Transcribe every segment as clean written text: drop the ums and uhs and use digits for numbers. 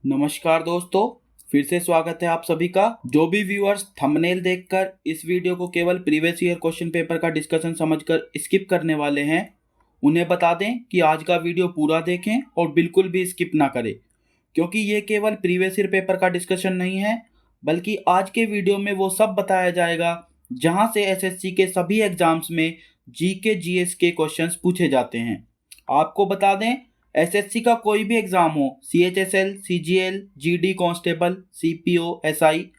नमस्कार दोस्तों, फिर से स्वागत है आप सभी का। जो भी व्यूअर्स थंबनेल देखकर इस वीडियो को केवल प्रीवियस ईयर क्वेश्चन पेपर का डिस्कशन समझकर स्किप करने वाले हैं, उन्हें बता दें कि आज का वीडियो पूरा देखें और बिल्कुल भी स्किप ना करें, क्योंकि ये केवल प्रीवियस ईयर पेपर का डिस्कशन नहीं है, बल्कि आज के वीडियो में वो सब बताया जाएगा जहाँ से एसएससी के सभी एग्जाम्स में जीके जीएस के क्वेश्चंस पूछे जाते हैं। आपको बता दें, एसएससी का कोई भी एग्जाम हो, CHSL, CGL, GD constable, CPO, SI,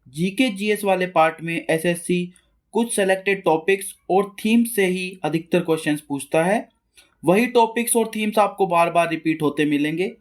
GK GS वाले पार्ट में एसएससी कुछ सेलेक्टेड टॉपिक्स और थीम्स से ही अधिकतर क्वेश्चंस पूछता है। वही टॉपिक्स और थीम्स आपको बार बार रिपीट होते मिलेंगे।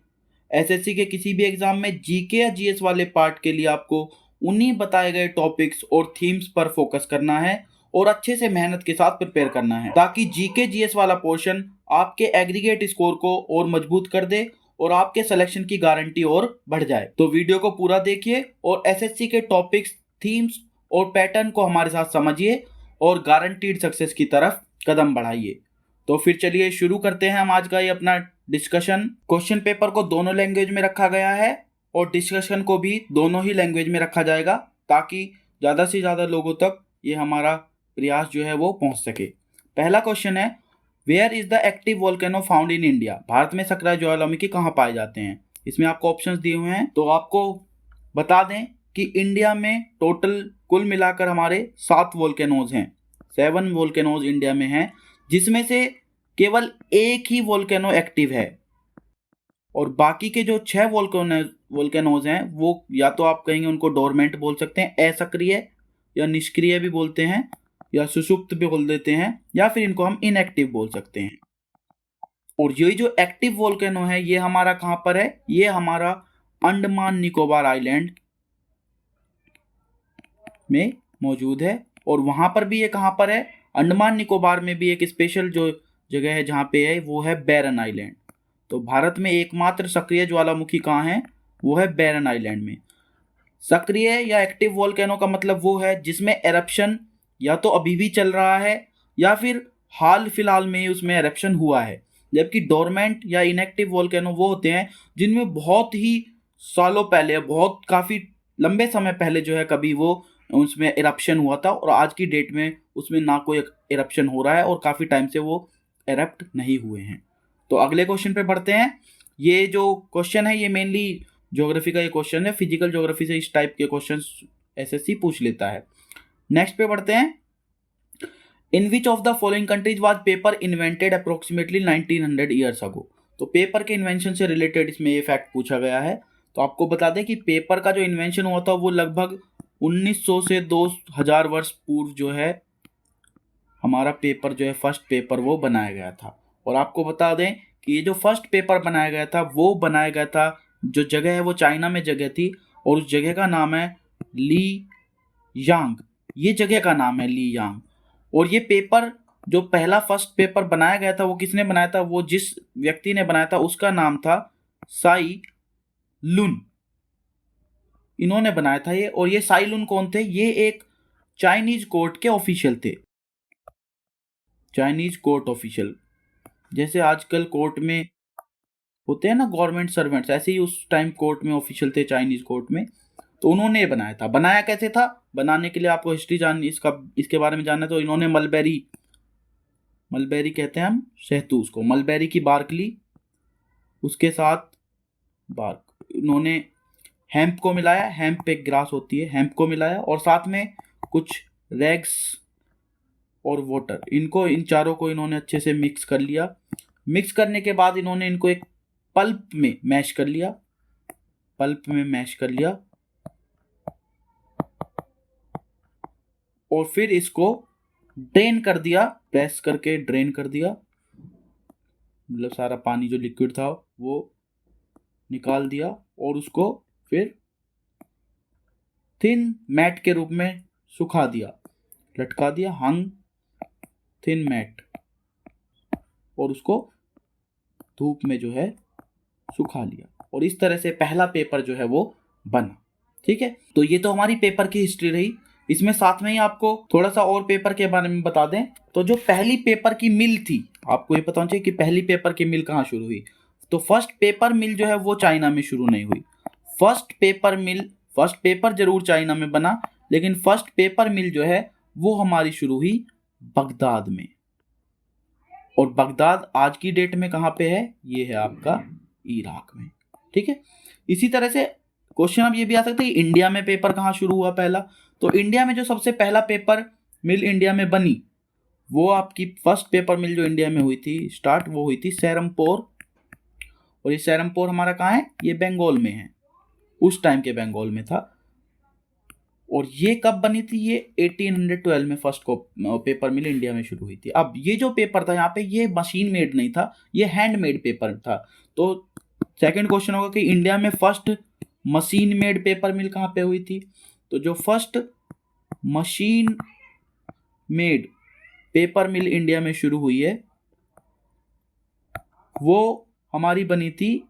एसएससी के किसी भी एग्जाम में जीके या जीएस वाले पार्ट के लिए आपको उन्हीं बताए गए टॉपिक्स और थीम्स पर फोकस करना है और अच्छे से मेहनत के साथ प्रिपेयर करना है, ताकि जीके जीएस वाला पोर्शन आपके एग्रीगेट स्कोर को और मजबूत कर दे और आपके सिलेक्शन की गारंटी और बढ़ जाए। तो वीडियो को पूरा देखिए और एसएससी के टॉपिक्स, थीम्स और पैटर्न को हमारे साथ समझिए और गारंटीड सक्सेस की तरफ कदम बढ़ाइए। तो फिर चलिए शुरू करते हैं हम आज का ये अपना डिस्कशन। क्वेश्चन पेपर को दोनों लैंग्वेज में रखा गया है और डिस्कशन को भी दोनों ही लैंग्वेज में रखा जाएगा, ताकि ज़्यादा से ज़्यादा लोगों तक ये हमारा प्रयास जो है वो पहुंच सके। पहला क्वेश्चन है, where is the active volcano found in India? Bharat में सक्रिय ज्वालामुखी कहाँ पाए जाते हैं? इसमें आपको ऑप्शंस दिए हुए हैं, तो आपको बता दें कि इंडिया में टोटल कुल मिलाकर हमारे 7 वोल्केनोज हैं। 7 वोल्केनोज इंडिया में हैं, जिसमें से केवल एक ही वोल्केनो एक्टिव है और बाकी के जो 6 वोल्केनोज हैं वो या तो आप कहेंगे उनको डोरमेंट बोल सकते हैं, असक्रिय या निष्क्रिय भी बोलते हैं, या सुषुप्त भी बोल देते हैं, या फिर इनको हम इनएक्टिव बोल सकते हैं। और यही जो एक्टिव वोल्केनो है ये हमारा कहां पर है? ये हमारा अंडमान निकोबार आइलैंड में मौजूद है। और वहां पर भी ये कहां पर है? अंडमान निकोबार में भी एक स्पेशल जो जगह है जहां पे है वो है बैरन आइलैंड। तो भारत में एकमात्र सक्रिय ज्वालामुखी कहाँ है? वो है बैरन आइलैंड में। सक्रिय या एक्टिव वोल्केनो का मतलब वो है जिसमें एरप्शन या तो अभी भी चल रहा है या फिर हाल फिलहाल में ही उसमें एरप्शन हुआ है। जबकि डोरमेंट या इनएक्टिव वोल्केनो वो होते हैं जिनमें बहुत ही सालों पहले, बहुत काफ़ी लंबे समय पहले जो है कभी वो उसमें एरप्शन हुआ था और आज की डेट में उसमें ना कोई एरप्शन हो रहा है और काफ़ी टाइम से वो एरप्ट नहीं हुए हैं। तो अगले क्वेश्चन पे बढ़ते हैं। ये जो क्वेश्चन है ये मेनली ज्योग्राफी का ये क्वेश्चन है। फिजिकल ज्योग्राफी से इस टाइप के क्वेश्चन एसएससी पूछ लेता है। नेक्स्ट पे बढ़ते हैं। In which of the following countries was paper invented approximately 1900 years ago? तो पेपर के इन्वेंशन से रिलेटेड इसमें ये फैक्ट पूछा गया है। तो आपको बता दें कि पेपर का जो इन्वेंशन हुआ था वो लगभग 1900 से 2000 वर्ष पूर्व जो है हमारा पेपर जो है फर्स्ट पेपर वो बनाया गया था। और आपको बता दें कि ये जो फर्स्ट पेपर बनाया गया था वो बनाया गया था, जो जगह है वो चाइना में जगह थी और उस जगह का नाम है ली यांग। ये जगह का नाम है ली यांग। और ये पेपर जो पहला फर्स्ट पेपर बनाया गया था वो किसने बनाया था? वो जिस व्यक्ति ने बनाया था उसका नाम था साई लुन। इन्होंने बनाया था ये। और ये साई लुन कौन थे? ये एक चाइनीज कोर्ट के ऑफिशियल थे। चाइनीज कोर्ट ऑफिशियल, जैसे आजकल कोर्ट में होते हैं ना गवर्नमेंट सर्वेंट्स, ऐसे ही उस टाइम कोर्ट में ऑफिशियल थे चाइनीज कोर्ट में। तो उन्होंने बनाया था। बनाया कैसे था? बनाने के लिए आपको हिस्ट्री जाननी, इसके बारे में जानना है। तो इन्होंने मलबेरी कहते हैं हम शहतूत उसको, मलबेरी की बार्क ली, उसके साथ बार्क इन्होंने हेम्प को मिलाया, हेम्प एक ग्रास होती है, हेम्प को मिलाया और साथ में कुछ रेग्स और वाटर, इन चारों को इन्होंने अच्छे से मिक्स कर लिया। मिक्स करने के बाद इन्होंने इनको एक पल्प में मैश कर लिया, और फिर इसको ड्रेन कर दिया, प्रेस करके ड्रेन कर दिया, मतलब सारा पानी जो लिक्विड था वो निकाल दिया और उसको फिर थिन मैट के रूप में सुखा दिया, लटका दिया, हंग थिन मैट, और उसको धूप में जो है सुखा लिया। और इस तरह से पहला पेपर जो है वो बना। ठीक है, तो ये तो हमारी पेपर की हिस्ट्री रही। इसमें साथ में ही आपको थोड़ा सा और पेपर के बारे में बता दें। तो जो पहली पेपर की मिल थी, आपको ये पता होना चाहिए कि पहली पेपर की मिल कहाँ शुरू हुई। तो फर्स्ट पेपर मिल जो है वो चाइना में शुरू नहीं हुई। फर्स्ट पेपर जरूर चाइना में बना, लेकिन फर्स्ट पेपर मिल जो है वो हमारी शुरू हुई बगदाद में। और बगदाद आज की डेट में कहाँ पे है? ये है आपका इराक में। ठीक है, इसी तरह से क्वेश्चन अब ये भी आ सकता है कि इंडिया में पेपर कहाँ शुरू हुआ पहला। तो इंडिया में जो सबसे पहला पेपर मिल इंडिया में बनी, वो आपकी फर्स्ट पेपर मिल जो इंडिया में हुई थी स्टार्ट, वो हुई थी सेरमपोर। और ये सेरमपोर हमारा कहाँ है? ये बंगाल में है, उस टाइम के बंगाल में था। और ये कब बनी थी? ये 1812 में फर्स्ट को पेपर मिल इंडिया में शुरू हुई थी। अब ये जो पेपर था यहाँ पे, ये मशीन मेड नहीं था, ये हैंडमेड पेपर था। तो सेकंड क्वेश्चन होगा कि इंडिया में फर्स्ट मशीन मेड पेपर मिल कहाँ पे हुई थी? तो जो फर्स्ट मशीन मेड पेपर मिल इंडिया में शुरू हुई है वो हमारी बनी थी,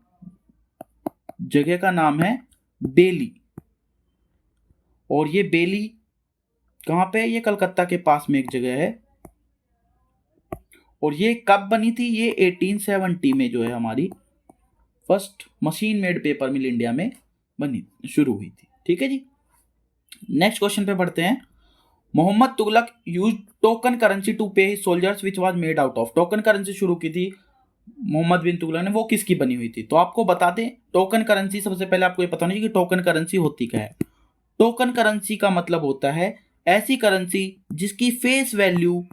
जगह का नाम है बेली। और ये बेली कहाँ पे है? ये कलकत्ता के पास में एक जगह है। और ये कब बनी थी? ये 1870 में जो है हमारी फर्स्ट मशीन मेड पेपर मिल इंडिया में बनी शुरू हुई थी। ठीक है जी, नेक्स्ट क्वेश्चन पे बढ़ते हैं। Mohammad Tughlaq use token currency to pay his soldiers which was made out of. Token currency शुरू की थी मोहम्मद बिन तुगलक ने, वो किसकी बनी हुई थी? तो आपको बता दें, टोकन करेंसी सबसे पहले आपको ये पता होना चाहिए कि टोकन करेंसी होती क्या है। टोकन करेंसी का मतलब होता है ऐसी करेंसी जिसकी फेस वैल्यू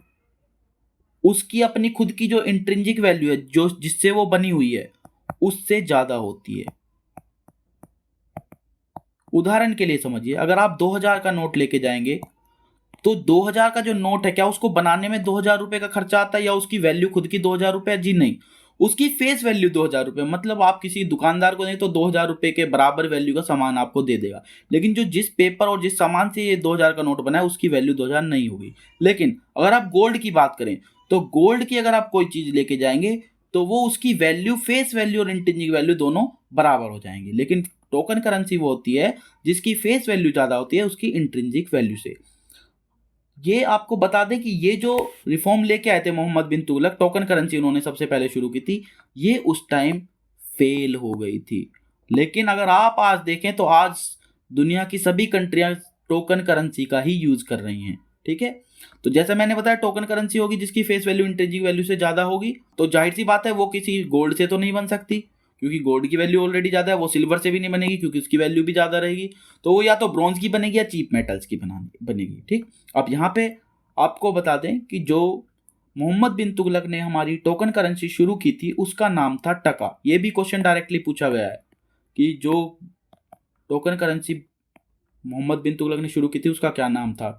उसकी अपनी खुद की जो इंट्रिंसिक वैल्यू है, जो जिससे वो बनी हुई है, उससे ज्यादा होती है। उदाहरण के लिए समझिए, अगर आप 2000 का नोट लेके जाएंगे तो 2000 का जो नोट है, क्या उसको बनाने में 2000 रुपए का खर्चा आता है या उसकी वैल्यू खुद की 2000 रुपए? जी नहीं, उसकी फेस वैल्यू 2000 रुपए। मतलब आप किसी दुकानदार को दें तो 2000 रुपए के बराबर वैल्यू का सामान आपको दे देगा, लेकिन जो जिस पेपर और जिस सामान से ये 2000 का नोट बना है उसकी वैल्यू 2000 नहीं होगी। लेकिन अगर आप गोल्ड की बात करें तो गोल्ड की अगर आप कोई चीज लेके जाएंगे तो वो उसकी वैल्यू, फेस वैल्यू और इंट्रिंसिक वैल्यू दोनों बराबर हो जाएंगे। लेकिन टोकन करेंसी वो होती है जिसकी फेस वैल्यू ज्यादा होती है उसकी इंट्रिंसिक वैल्यू से। ये आपको बता दें कि ये जो रिफॉर्म लेके आए थे मोहम्मद बिन तुगलक, टोकन करेंसी उन्होंने सबसे पहले शुरू की थी, ये उस टाइम फेल हो गई थी। लेकिन अगर आप आज देखें तो आज दुनिया की सभी कंट्रियां टोकन करेंसी का ही यूज कर रही हैं। ठीक है, तो जैसा मैंने बताया टोकन करेंसी होगी जिसकी फेस वैल्यू इंट्रिंसिक वैल्यू से ज्यादा होगी। तो जाहिर सी बात है वो किसी गोल्ड से तो नहीं बन सकती, क्योंकि गोल्ड की वैल्यू ऑलरेडी ज्यादा है। वो सिल्वर से भी नहीं बनेगी क्योंकि उसकी वैल्यू भी ज्यादा रहेगी। तो वो या तो ब्रॉन्ज की बनेगी या चीप मेटल्स की बनेगी। ठीक, अब यहाँ पे आपको बता दें कि जो मोहम्मद बिन तुगलक ने हमारी टोकन करेंसी शुरू की थी उसका नाम था टका। ये भी क्वेश्चन डायरेक्टली पूछा गया है कि जो टोकन करेंसी मोहम्मद बिन तुगलक ने शुरू की थी उसका क्या नाम था?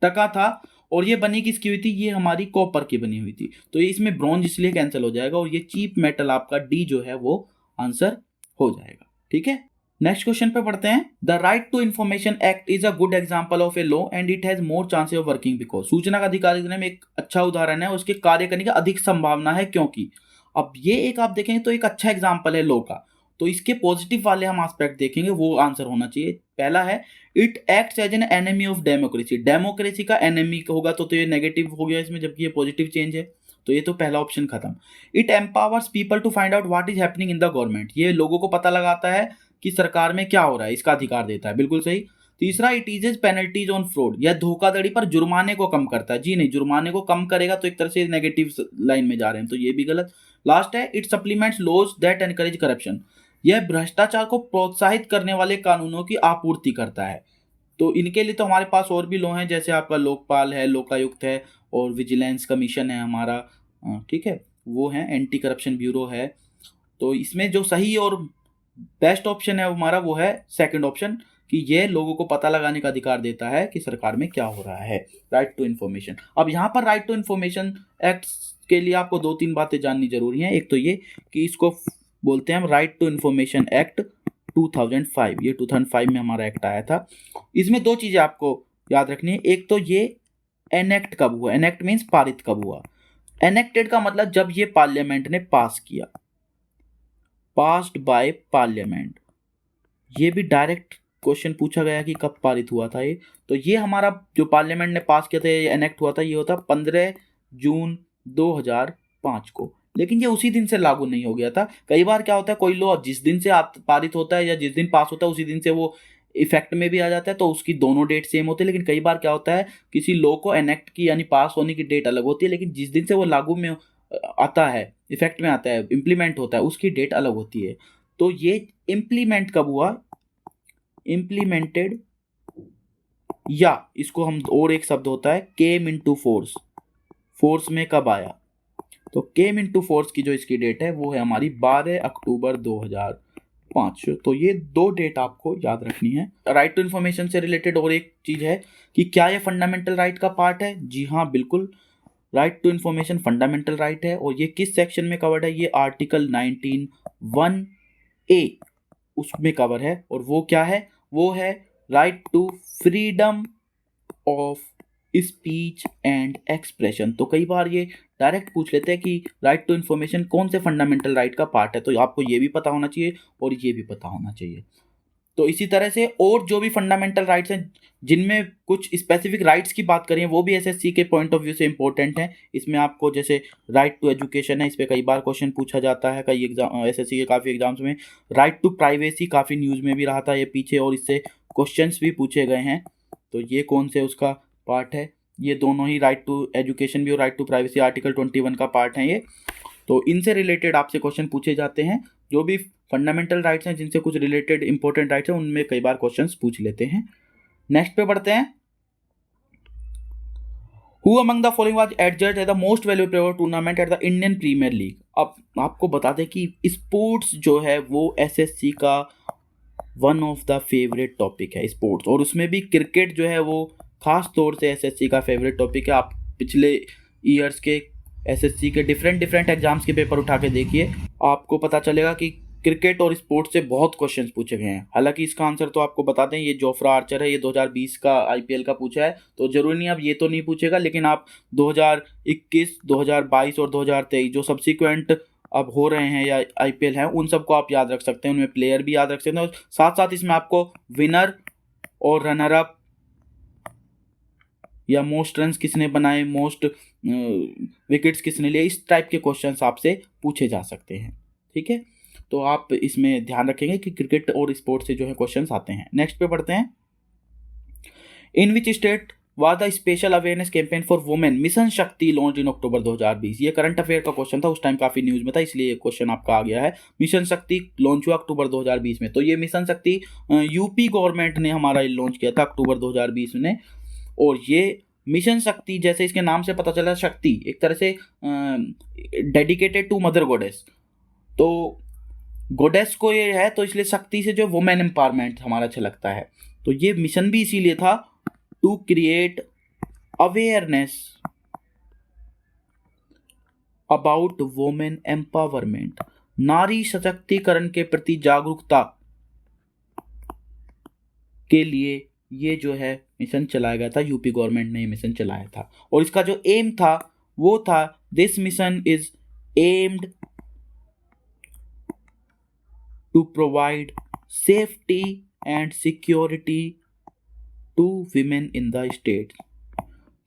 टका था। और ये बनी किसकी हुई थी? ये हमारी कॉपर की बनी हुई थी। तो ये इसमें ब्रॉन्ज इसलिए कैंसिल हो जाएगा और ये चीप मेटल आपका डी जो है वो आंसर हो जाएगा। ठीक है, नेक्स्ट क्वेश्चन पे पढ़ते हैं। The right to information act is a good example of a law and it has more chances of working because. सूचना का अधिकार अधिनियम एक अच्छा उदाहरण है, उसके कार्य करने की अधिक संभावना है क्योंकि। अब ये एक आप देखेंगे तो एक अच्छा एग्जांपल है लॉ का, तो इसके पॉजिटिव वाले हम एस्पेक्ट देखेंगे, वो आंसर होना चाहिए। पहला है it acts as an enemy of democracy. Democracy का एनिमी होगा तो ये नेगेटिव हो गया इसमें, जबकि ये पॉजिटिव चेंज है, तो ये तो पहला ऑप्शन खत्म। It empowers people to find out what is happening in the government. ये लोगों को पता लगाता है कि सरकार में क्या हो रहा है, इसका अधिकार देता है, बिल्कुल सही। तीसरा, इट इजेज पेनल्टीज ऑन फ्रॉड। यह धोखाधड़ी पर जुर्माने को कम करता है। जी नहीं, जुर्माने को कम करेगा तो एक तरह से नेगेटिव लाइन में जा रहे हैं, तो ये भी गलत। लास्ट है it supplements laws that encourage corruption. यह भ्रष्टाचार को प्रोत्साहित करने वाले कानूनों की आपूर्ति करता है। तो इनके लिए तो हमारे पास और भी लॉ हैं, जैसे आपका लोकपाल है, लोकायुक्त है और विजिलेंस कमीशन है हमारा, ठीक है, वो है, एंटी करप्शन ब्यूरो है। तो इसमें जो सही और बेस्ट ऑप्शन है हमारा वो है सेकंड ऑप्शन, कि ये लोगों को पता लगाने का अधिकार देता है कि सरकार में क्या हो रहा है, राइट टू इन्फॉर्मेशन। अब यहाँ पर राइट टू इन्फॉर्मेशन एक्ट के लिए आपको 2-3 बातें जाननी जरूरी हैं। एक तो ये कि इसको बोलते हैं हम राइट टू इन्फॉर्मेशन एक्ट 2005। ये 2005 में हमारा एक्ट आया था। इसमें 2 चीजें आपको याद रखनी है। एक तो ये एनेक्ट कब हुआ, एनेक्ट मीन्स पारित कब हुआ। एनेक्टेड का मतलब जब ये पार्लियामेंट ने पास किया, पास्ड बाय पार्लियामेंट। ये भी डायरेक्ट क्वेश्चन पूछा गया कि कब पारित हुआ था ये। तो ये हमारा जो पार्लियामेंट ने पास किया था, ये एनेक्ट हुआ था, ये होता 15 जून 2005 को। लेकिन ये उसी दिन से लागू नहीं हो गया था। कई बार क्या होता है, कोई लॉ जिस दिन से पारित होता है या जिस दिन पास होता है उसी दिन से वो इफेक्ट में भी आ जाता है, तो उसकी दोनों डेट सेम होती है। लेकिन कई बार क्या होता है, किसी लॉ को एनेक्ट की यानी पास होने की डेट अलग होती है, लेकिन जिस दिन से वो लागू में आता है, इफेक्ट में आता है, इम्प्लीमेंट होता है, उसकी डेट अलग होती है। तो ये इम्प्लीमेंट कब हुआ, इम्प्लीमेंटेड, या इसको हम और एक शब्द होता है केम इनटू फोर्स, फोर्स में कब आया। तो केम इनटू फोर्स की जो इसकी डेट है वो है हमारी 12 अक्टूबर 2005। तो ये दो डेट आपको याद रखनी है। राइट टू इन्फॉर्मेशन से रिलेटेड और एक चीज है कि क्या ये फंडामेंटल राइट का पार्ट है। जी हाँ, बिल्कुल, right to information fundamental right है। और ये किस सेक्शन में कवर्ड है, ये आर्टिकल 19(1)(a) उसमें कवर है। और वो क्या है, वो है right to freedom of speech and expression. तो कई बार ये डायरेक्ट पूछ लेते हैं कि राइट टू इन्फॉर्मेशन कौन से फंडामेंटल राइट का पार्ट है, तो आपको ये भी पता होना चाहिए और ये भी पता होना चाहिए। तो इसी तरह से और जो भी फंडामेंटल राइट्स हैं जिनमें कुछ स्पेसिफिक राइट्स की बात करें, वो भी एसएससी के पॉइंट ऑफ व्यू से इंपॉर्टेंट हैं। इसमें आपको जैसे राइट टू एजुकेशन है, इस पर कई बार क्वेश्चन पूछा जाता है कई एग्जाम, एसएससी के काफ़ी एग्जाम्स में। राइट टू प्राइवेसी काफ़ी न्यूज़ में भी रहा था ये पीछे, और इससे क्वेश्चंस भी पूछे गए हैं। तो ये कौन से उसका पार्ट है, ये दोनों ही, राइट टू एजुकेशन भी और राइट टू प्राइवेसी आर्टिकल 21 का पार्ट है ये। तो इनसे रिलेटेड आपसे क्वेश्चन पूछे जाते हैं। जो भी फंडामेंटल राइट्स हैं जिनसे कुछ रिलेटेड इंपॉर्टेंट राइट्स हैं उनमें कई बार क्वेश्चंस पूछ लेते हैं। नेक्स्ट पे बढ़ते हैं। Who among the following was adjudged as the most valuable player tournament at the Indian Premier League. अब आपको बता दें कि स्पोर्ट्स जो है वो एसएससी का one of the favourite topic है, स्पोर्ट्स, और उसमें भी क्रिकेट जो है वो खास तौर से एसएससी का फेवरेट टॉपिक है। आप पिछले ईयर्स के एसएससी के डिफरेंट एग्जाम्स के पेपर उठा के देखिए, आपको पता चलेगा कि क्रिकेट और स्पोर्ट्स से बहुत क्वेश्चंस पूछे गए हैं। हालांकि इसका आंसर तो आपको बता दें, ये जोफ्रा आर्चर है, ये 2020 का आईपीएल का पूछा है, तो जरूरी नहीं आप ये तो नहीं पूछेगा, लेकिन आप 2021, 2022 और 2023 जो सब्सिक्वेंट अब हो रहे हैं या आईपीएल हैं उन सबको आप याद रख सकते हैं, उनमें प्लेयर भी याद रख सकते हैं, और साथ साथ इसमें आपको विनर और रनर अप या मोस्ट रन्स किसने बनाए, मोस्ट विकेट्स किसने लिए, इस टाइप के क्वेश्चंस आपसे पूछे जा सकते हैं। ठीक है, तो आप इसमें ध्यान रखेंगे कि क्रिकेट और स्पोर्ट्स से जो है क्वेश्चंस आते हैं। नेक्स्ट पे पढ़ते हैं। In which state was the special awareness campaign for women mission Shakti launch in October 2020। ये करंट अफेयर का क्वेश्चन था, उस टाइम काफी न्यूज में था, इसलिए ये क्वेश्चन आपका आ गया है। मिशन शक्ति लॉन्च हुआ अक्टूबर 2020 में। तो ये मिशन शक्ति यूपी गवर्नमेंट ने हमारा लॉन्च किया था अक्टूबर 2020 में। और ये मिशन शक्ति, जैसे इसके नाम से पता चला, शक्ति एक तरह से डेडिकेटेड टू मदर गॉडेस, तो गॉडेस को ये है, तो इसलिए शक्ति से जो वुमेन एम्पावरमेंट हमारा अच्छा लगता है। तो ये मिशन भी इसीलिए था, to create awareness about women empowerment, नारी सशक्तिकरण के प्रति जागरूकता के लिए ये जो है मिशन चलाया गया था। यूपी गवर्नमेंट ने ये मिशन चलाया था, और इसका जो एम था वो था, this mission is aimed to provide safety and security to women in the state.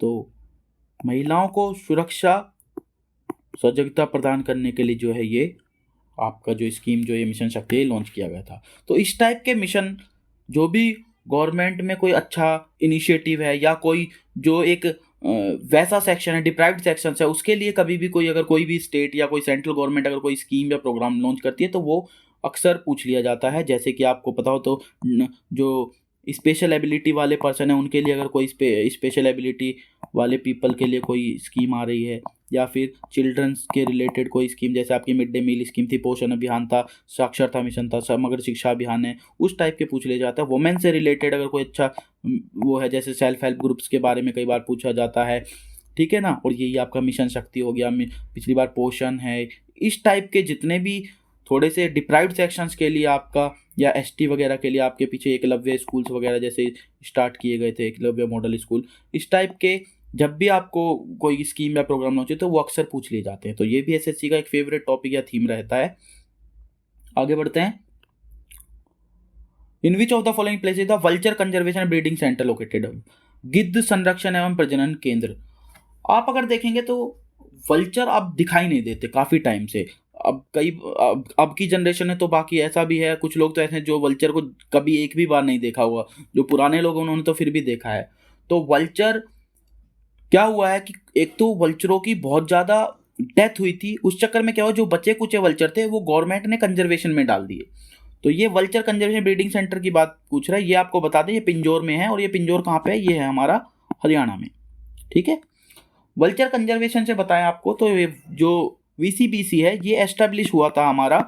तो महिलाओं को सुरक्षा, सजगता प्रदान करने के लिए जो है ये आपका जो स्कीम, जो ये मिशन शक्ति लॉन्च किया गया था। तो इस टाइप के मिशन, जो भी गवर्नमेंट में कोई अच्छा इनिशिएटिव है या कोई जो एक वैसा सेक्शन है, डिप्राइव्ड सेक्शन है, उसके लिए कभी भी कोई, अगर कोई भी स्टेट या कोई सेंट्रल गवर्नमेंट अगर कोई स्कीम या प्रोग्राम लॉन्च करती है तो वो अक्सर पूछ लिया जाता है। जैसे कि आपको पता हो तो जो स्पेशल एबिलिटी वाले पर्सन है उनके लिए अगर कोई स्पेशल एबिलिटी वाले पीपल के लिए कोई स्कीम आ रही है, या फिर चिल्ड्रंस के रिलेटेड कोई स्कीम, जैसे आपकी मिड डे मील स्कीम थी, पोषण अभियान था, साक्षरता मिशन था, समग्र शिक्षा अभियान है, उस टाइप के पूछ लिया जाता है। वुमेन से रिलेटेड अगर कोई अच्छा वो है, जैसे सेल्फ हेल्प ग्रुप्स के बारे में कई बार पूछा जाता है, ठीक है ना। और यही आपका मिशन शक्ति हो गया, पिछली बार पोषण है, इस टाइप के जितने भी थोड़े से डिप्राइव्ड सेक्शंस के लिए आपका, या एसटी वगैरह के लिए आपके पीछे एकलव्य स्कूल्स वगैरह जैसे स्टार्ट किए गए थे, एकलव्य मॉडल स्कूल, इस टाइप के जब भी आपको कोई स्कीम या प्रोग्राम लॉन्च हो तो वो अक्सर पूछ लिए जाते हैं। तो ये भी एसएससी का एक फेवरेट टॉपिक या थीम रहता है। आगे बढ़ते हैं। In which of the following places the vulture conservation breeding centre located. गिद्ध संरक्षण एवं प्रजनन केंद्र। आप अगर देखेंगे तो वल्चर अब दिखाई नहीं देते काफ़ी टाइम से। अब की जनरेशन में तो बाकी ऐसा भी है, कुछ लोग तो ऐसे हैं जो वल्चर को कभी एक भी बार नहीं देखा हुआ, जो पुराने लोग उन्होंने तो फिर भी देखा है। तो वल्चर क्या हुआ है कि एक तो वल्चरों की बहुत ज़्यादा डेथ हुई थी, उस चक्कर में क्या हुआ, जो बचे कुचे वल्चर थे वो गवर्नमेंट ने कंजर्वेशन में डाल दिए। तो ये वल्चर कंजर्वेशन ब्रीडिंग सेंटर की बात पूछ रहा है, ये आपको बता दें ये पिंजौर में है, और ये पिंजौर कहाँ पे है, ये है हमारा हरियाणा में। ठीक है, वल्चर कंजर्वेशन से बताया आपको, तो ये जो वीसीबीसी है ये एस्टेब्लिश हुआ था हमारा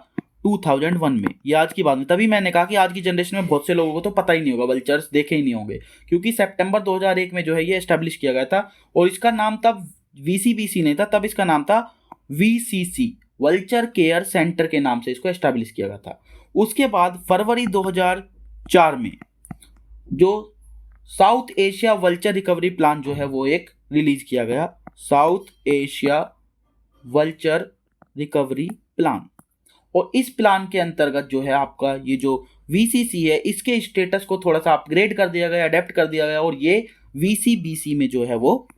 2001 में। ये आज की बात में, तभी मैंने कहा कि आज की जनरेशन में बहुत से लोगों को तो पता ही नहीं होगा, वल्चर्स देखे ही नहीं होंगे, क्योंकि सितंबर 2001 में जो है ये एस्टेब्लिश किया गया था। और इसका नाम तब वीसीबीसी नहीं था, तब इसका नाम था वीसीसी, वल्चर केयर सेंटर के नाम से इसको एस्टेब्लिश किया गया था। उसके बाद फरवरी 2004 में जो south Asia vulture recovery plan जो है वो एक रिलीज किया गया, south Asia vulture recovery plan. और इस प्लान के अंतर्गत जो है आपका ये जो वीसीसी है इसके स्टेटस को थोड़ा सा अपग्रेड कर दिया गया, अडेप्ट कर दिया गया, और ये वीसीबीसी में जो है वो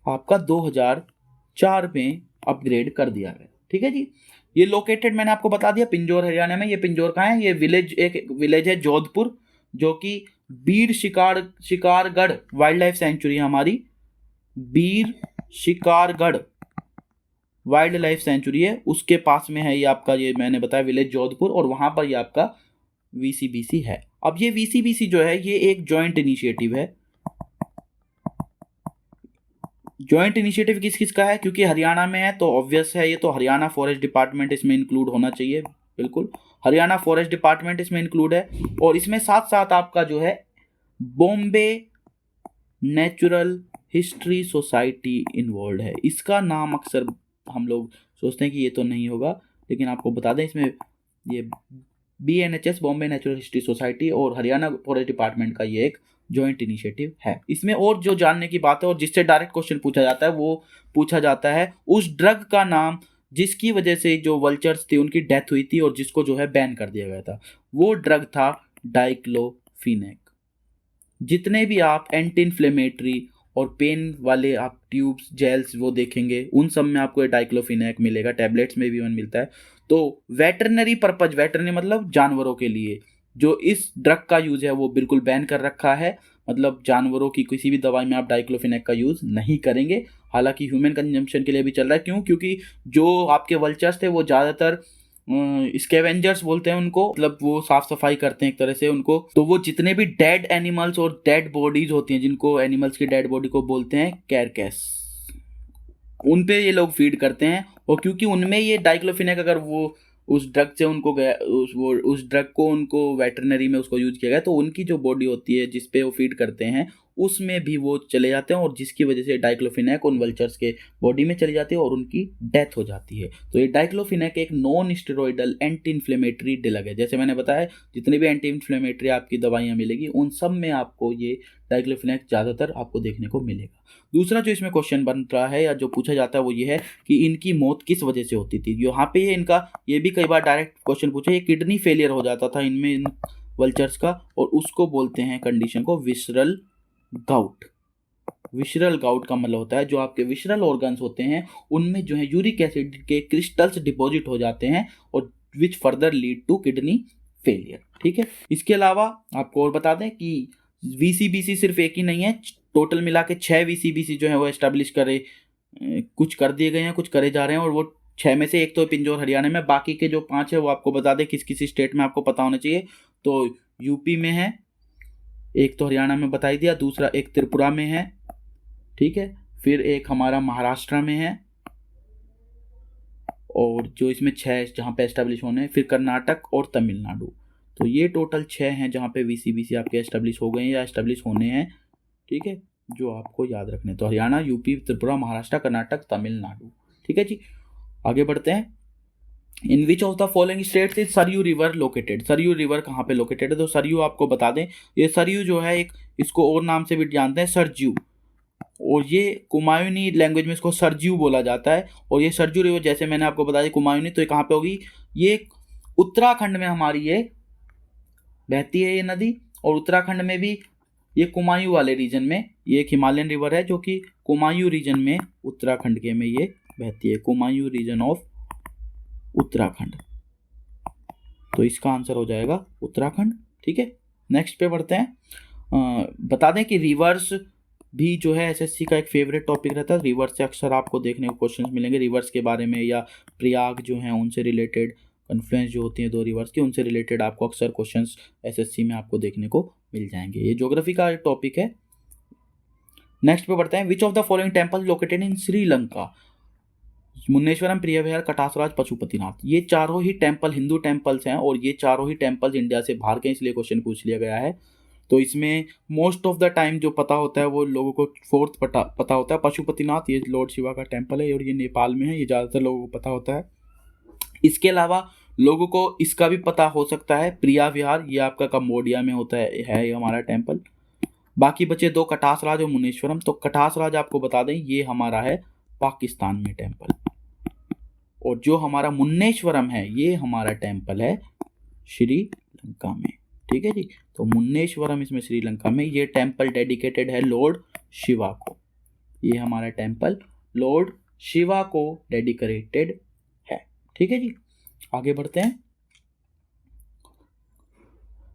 आपका 2004 में अपग्रेड कर दिया गया। ठीक है जी, ये लोकेटेड मैंने आपको बता दिया पिंजौर हरियाणा में। ये पिंजौर कहाँ है, ये विलेज, एक विलेज है जोधपुर, जो कि बीर शिकारगढ़ वाइल्ड लाइफ सेंचुरी हमारी, बीर शिकारगढ़ वाइल्ड लाइफ सेंचुरी है, उसके पास में है ये आपका, ये मैंने बताया विलेज जोधपुर, और वहां पर ये आपका वीसीबीसी है। अब ये वीसीबीसी जो है ये एक जॉइंट इनिशिएटिव है। जॉइंट इनिशिएटिव किस किस का है, क्योंकि हरियाणा में है तो ऑब्वियस है ये, तो हरियाणा फॉरेस्ट डिपार्टमेंट इसमें इंक्लूड होना चाहिए, बिल्कुल हरियाणा फॉरेस्ट डिपार्टमेंट इसमें इंक्लूड है। और इसमें साथ साथ आपका जो है Bombay natural history society involve है। इसका नाम अक्सर हम लोग सोचते हैं कि ये तो नहीं होगा, लेकिन आपको बता दें इसमें ये BNHS Bombay natural history society और हरियाणा फॉरेस्ट डिपार्टमेंट का ये एक जॉइंट इनिशिएटिव है। इसमें और जो जानने की बात है और जिससे डायरेक्ट क्वेश्चन पूछा जाता है वो पूछा जाता है उस ड्रग का नाम जिसकी वजह से जो वल्चर्स थे उनकी डेथ हुई थी और जिसको जो है बैन कर दिया गया था। वो ड्रग था डाइक्लोफिनेक। जितने भी आप एंटी इन्फ्लेमेटरी और पेन वाले आप ट्यूब्स जेल्स वो देखेंगे उन सब में आपको डाइक्लोफिनेक मिलेगा, टैबलेट्स में भी वन मिलता है। तो वेटरनरी पर्पज, वेटरनरी मतलब जानवरों के लिए जो इस ड्रग का यूज है वो बिल्कुल बैन कर रखा है, मतलब जानवरों की किसी भी दवाई में आप डाइक्लोफिनेक का यूज नहीं करेंगे। हालांकि ह्यूमन कंजम्पशन के लिए भी चल रहा है, क्यों, क्योंकि जो आपके वल्चर्स थे वो ज़्यादातर स्कैवेंजर्स बोलते हैं उनको, मतलब वो साफ सफाई करते हैं एक तरह से उनको। तो वो जितने भी डेड एनिमल्स और डेड बॉडीज होती हैं, जिनको एनिमल्स की डेड बॉडी को बोलते हैं कैरकैस, उन पे ये लोग फीड करते हैं। और क्योंकि उनमें ये डाइक्लोफिनेक अगर वो उस ड्रग से उनको गया उस ड्रग को उनको वेटरनरी में उसको यूज किया गया, तो उनकी जो बॉडी होती है जिस पे वो फीड करते हैं उसमें भी वो चले जाते हैं, और जिसकी वजह से डाइक्लोफिनेक उन वल्चर्स के बॉडी में चली जाती है और उनकी डेथ हो जाती है। तो ये डाइक्लोफिनेक एक non steroidal anti inflammatory drug है। जैसे मैंने बताया जितनी भी एंटी इन्फ्लेमेटरी आपकी दवाइयाँ मिलेगी उन सब में आपको ये डाइक्लोफिनेक ज़्यादातर आपको देखने को मिलेगा। दूसरा जो इसमें क्वेश्चन बन रहा है या जो पूछा जाता है वो ये है कि इनकी मौत किस वजह से होती थी। यहाँ पे इनका ये भी कई बार डायरेक्ट क्वेश्चन पूछा, ये किडनी फेलियर हो जाता था इनमें, इन वल्चर्स का, और उसको बोलते हैं कंडीशन को विसरल गाउट। विसरल गाउट का मतलब होता है जो आपके विसरल ऑर्गन्स होते हैं उनमें जो है यूरिक एसिड के क्रिस्टल्स डिपॉजिट हो जाते हैं और which further lead to kidney failure. ठीक है, इसके अलावा आपको और बता दें कि वीसीबीसी सिर्फ एक ही नहीं है, टोटल मिला के 6 वीसीबीसी जो है वो एस्टेब्लिश करे, कुछ कर दिए गए हैं, कुछ करे जा रहे हैं, और वो 6 में से एक तो पिंजौर हरियाणा में, बाकी के जो 5 है वो आपको बता दें किस किसी स्टेट में आपको पता होना चाहिए। तो यूपी में है एक, तो हरियाणा में बता ही दिया, दूसरा एक त्रिपुरा में है, ठीक है, फिर एक हमारा महाराष्ट्र में है, और जो इसमें 6 जहाँ पे एस्टेब्लिश होने हैं, फिर कर्नाटक और तमिलनाडु। तो ये टोटल 6 हैं जहाँ पे वीसीबीसी आपके एस्टेब्लिश हो गए हैं या एस्टेब्लिश होने हैं। ठीक है, जो आपको याद रखने, तो हरियाणा, यूपी, त्रिपुरा, महाराष्ट्र, कर्नाटक, तमिलनाडु। ठीक है जी, आगे बढ़ते हैं। In which of the following states is Sarayu river located. Sarayu river कहाँ पे लोकेटेड है, तो सरयू आपको बता दें, ये सरयू जो है एक, इसको और नाम से भी जानते हैं सरजू, और ये कुमायूनी लैंग्वेज में इसको सरजू बोला जाता है। और ये सरजू रिवर जैसे मैंने आपको बताया कुमायूनी, तो ये कहाँ पे होगी, ये उत्तराखंड में हमारी ये बहती है ये नदी, और उत्तराखंड में भी ये कुमायूं वाले रीजन में, ये एक हिमालयन रिवर है जो कि कुमायूं रीजन में उत्तराखंड के में ये बहती है, कुमायूं रीजन ऑफ उत्तराखंड। तो इसका आंसर हो जाएगा उत्तराखंड। ठीक है, नेक्स्ट पे बढ़ते हैं। बता दें कि रिवर्स भी जो है एसएससी का एक फेवरेट टॉपिक रहता है। रिवर्स से अक्सर आपको देखने को क्वेश्चंस मिलेंगे रिवर्स के बारे में, या प्रयाग जो हैं उनसे रिलेटेड, कन्फ्लुएंस जो होती हैं दो रिवर्स की, उनसे रिलेटेड आपको अक्सर क्वेश्चंस एसएससी में आपको देखने को मिल जाएंगे। ये ज्योग्राफी का एक टॉपिक है। नेक्स्ट पे बढ़ते हैं। Which of the following temple located in Sri Lanka? Munneswaram, Priyavihar, Katasraj, Pashupatinath. ये चारों ही टेम्पल हिंदू टेम्पल्स हैं और ये चारों ही टेम्पल्स इंडिया से बाहर के, इसलिए क्वेश्चन पूछ लिया गया है। तो इसमें मोस्ट ऑफ द टाइम जो पता होता है वो लोगों को फोर्थ पता होता है। पशुपतिनाथ ये लॉर्ड शिवा का टेम्पल है और ये नेपाल में है, ये ज़्यादातर लोगों को पता होता है। इसके अलावा लोगों को इसका भी पता हो सकता है, प्रिया विहार ये आपका कंबोडिया में होता है ये हमारा टेम्पल। बाकी बचे दो, कटासराज और मुन्नेश्वरम। तो कटासराज आपको बता दें ये हमारा है पाकिस्तान में टेम्पल, और जो हमारा मुन्नेश्वरम है ये हमारा टेम्पल है श्रीलंका में। ठीक है जी, तो मुन्नेश्वरम इसमें श्रीलंका में, ये टेम्पल डेडिकेटेड है लॉर्ड शिवा को। ये हमारा टेम्पल लॉर्ड शिवा को डेडिकेटेड है। ठीक है जी, आगे बढ़ते हैं।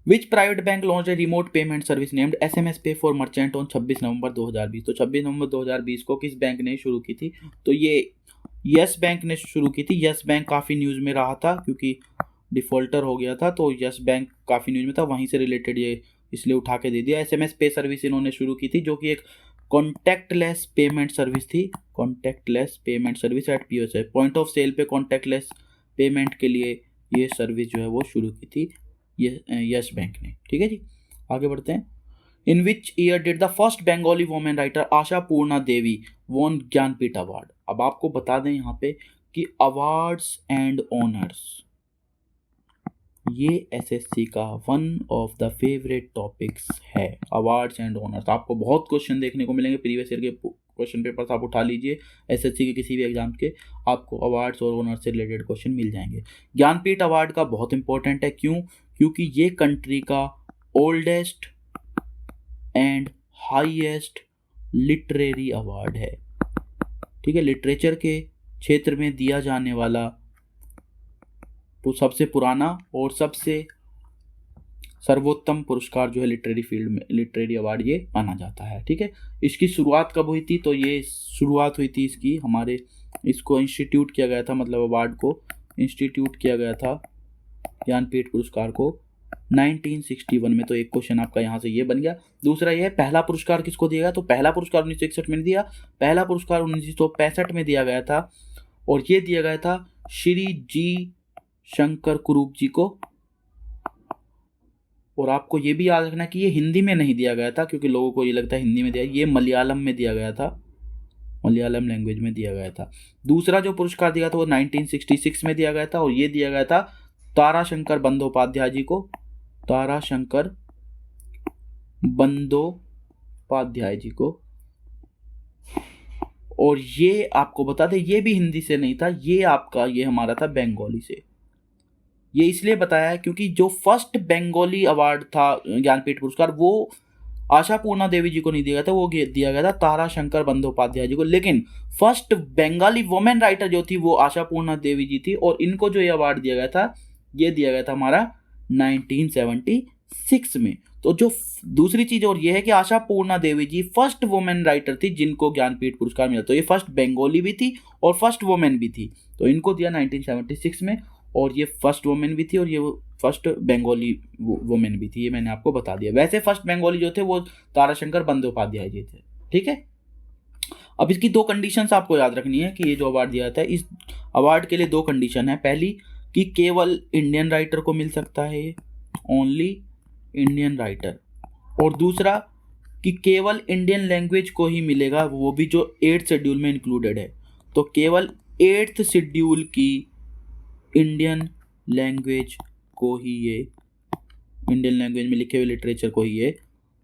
Which private bank launch a remote payment service named SMS pay for merchant on 26 November 2020? तो 26 नवंबर 2020 को किस बैंक ने शुरू की थी? तो ये यस बैंक ने शुरू की थी। यस बैंक काफ़ी न्यूज़ में रहा था क्योंकि डिफ़ॉल्टर हो गया था, तो यस बैंक काफ़ी न्यूज़ में था, वहीं से रिलेटेड ये इसलिए उठा के दे दिया। SMS पे सर्विस इन्होंने शुरू की थी जो कि एक कॉन्टैक्टलेस पेमेंट सर्विस थी, contactless payment service at POS, point of sale पे कॉन्टैक्टलेस पेमेंट के लिए ये सर्विस जो है वो शुरू की थी यस बैंक ने। ठीक है जी, आगे बढ़ते हैं। In which year did the first Bengali women writer Asha Purna Devi won Jnanpith award? अब आपको बता दें यहाँ पे कि अवार्ड्स एंड ऑनर्स ये एसएससी का one of the favourite topics है। अवार्ड्स एंड ऑनर्स आपको बहुत क्वेश्चन देखने को मिलेंगे, प्रीवियस ईयर के क्वेश्चन पेपर्स आप उठा लीजिए एसएससी के किसी भी एग्जाम के, आपको अवार्ड्स और ऑनर्स से रिलेटेड क्वेश्चन मिल जाएंगे। ज्ञानपीठ अवार्ड का बहुत इंपॉर्टेंट है, क्यों? क्योंकि ये कंट्री का oldest and highest literary award है। ठीक है, लिटरेचर के क्षेत्र में दिया जाने वाला तो सबसे पुराना और सबसे सर्वोत्तम पुरस्कार जो है लिटरेरी फील्ड में, लिटरेरी अवार्ड ये माना जाता है। ठीक है, इसकी शुरुआत कब हुई थी? तो ये शुरुआत हुई थी इसकी हमारे, इसको इंस्टीट्यूट किया गया था, मतलब अवार्ड को इंस्टीट्यूट किया गया था ज्ञानपीठ पुरस्कार को 1961 में। तो एक क्वेश्चन आपका यहाँ से ये बन गया। दूसरा ये है पहला पुरस्कार किसको दिया गया? तो पहला पुरस्कार 1961 में दिया, पहला पुरस्कार 1965 में दिया गया था और ये दिया गया था श्री जी शंकर कुरूप जी को। और आपको ये भी याद रखना कि ये हिंदी में नहीं दिया गया था, क्योंकि लोगों को ये लगता है हिंदी में दिया, ये मलयालम में दिया गया था, मलयालम लैंग्वेज में दिया गया था। दूसरा जो पुरस्कार दिया था वो 1966 में दिया गया था और ये दिया गया था ताराशंकर बंदोपाध्याय जी को, ताराशंकर बंदोपाध्याय जी को। और ये आपको बता दें ये भी हिंदी से नहीं था, ये आपका ये हमारा था बंगाली से। ये इसलिए बताया क्योंकि जो फर्स्ट बंगाली अवार्ड था ज्ञानपीठ पुरस्कार वो आशा पूर्णा देवी जी को नहीं दिया गया था, वो दिया गया था ताराशंकर बंदोपाध्याय जी को। लेकिन फर्स्ट बंगाली वुमेन राइटर जो थी वो आशा पूर्णा देवी जी थी और इनको जो ये अवार्ड दिया गया था ये दिया गया था हमारा 1976 में। तो जो दूसरी चीज और ये है कि आशा पूर्णा देवी जी फर्स्ट वुमेन राइटर थी जिनको ज्ञानपीठ पुरस्कार मिला। तो ये फर्स्ट बंगाली भी थी और फर्स्ट वुमेन भी थी, तो इनको दिया 1976 में, और ये फर्स्ट वुमेन भी थी और ये फर्स्ट बंगाली वुमेन भी थी, ये मैंने आपको बता दिया। वैसे फर्स्ट बंगाली जो थे वो ताराशंकर बंदोपाध्याय जी थे। ठीक है, अब इसकी दो कंडीशंस आपको याद रखनी है कि ये जो अवार्ड दिया जाता है इस अवार्ड के लिए दो कंडीशन है। पहली कि केवल इंडियन राइटर को मिल सकता है ये, ओनली इंडियन राइटर, और दूसरा कि केवल इंडियन लैंग्वेज को ही मिलेगा, वो भी जो 8th शेड्यूल में इंक्लूडेड है। तो केवल 8th शेड्यूल की इंडियन लैंग्वेज को ही ये, इंडियन लैंग्वेज में लिखे हुए लिटरेचर को ही ये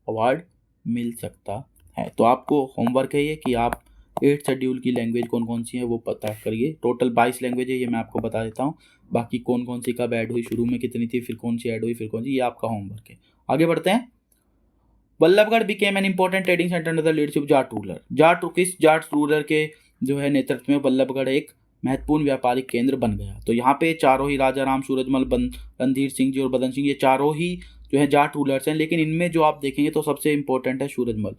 अवार्ड मिल सकता है। तो आपको होमवर्क है ये कि आप 8th शेड्यूल की लैंग्वेज कौन कौन सी है वो पता करिए। टोटल 22 लैंग्वेज है, ये मैं आपको बता देता हूँ। बाकी कौन कौन सी कब ऐड हुई, शुरू में कितनी थी, फिर कौन सी ऐड हुई, फिर कौन सी, ये आपका होमवर्क है। आगे बढ़ते हैं। Ballabhgarh became an important trading centre under the leadership Jat ruler. किस जाट रूलर के जो है नेतृत्व में बल्लभगढ़ एक महत्वपूर्ण व्यापारिक केंद्र बन गया। तो यहाँ पे चारों ही राजा राम, सूरजमल, रणधीर सिंह जी और बदन सिंह, ये चारों ही जो है जाट रूलर्स हैं, लेकिन इनमें जो आप देखेंगे तो सबसे इंपॉर्टेंट है सूरजमल।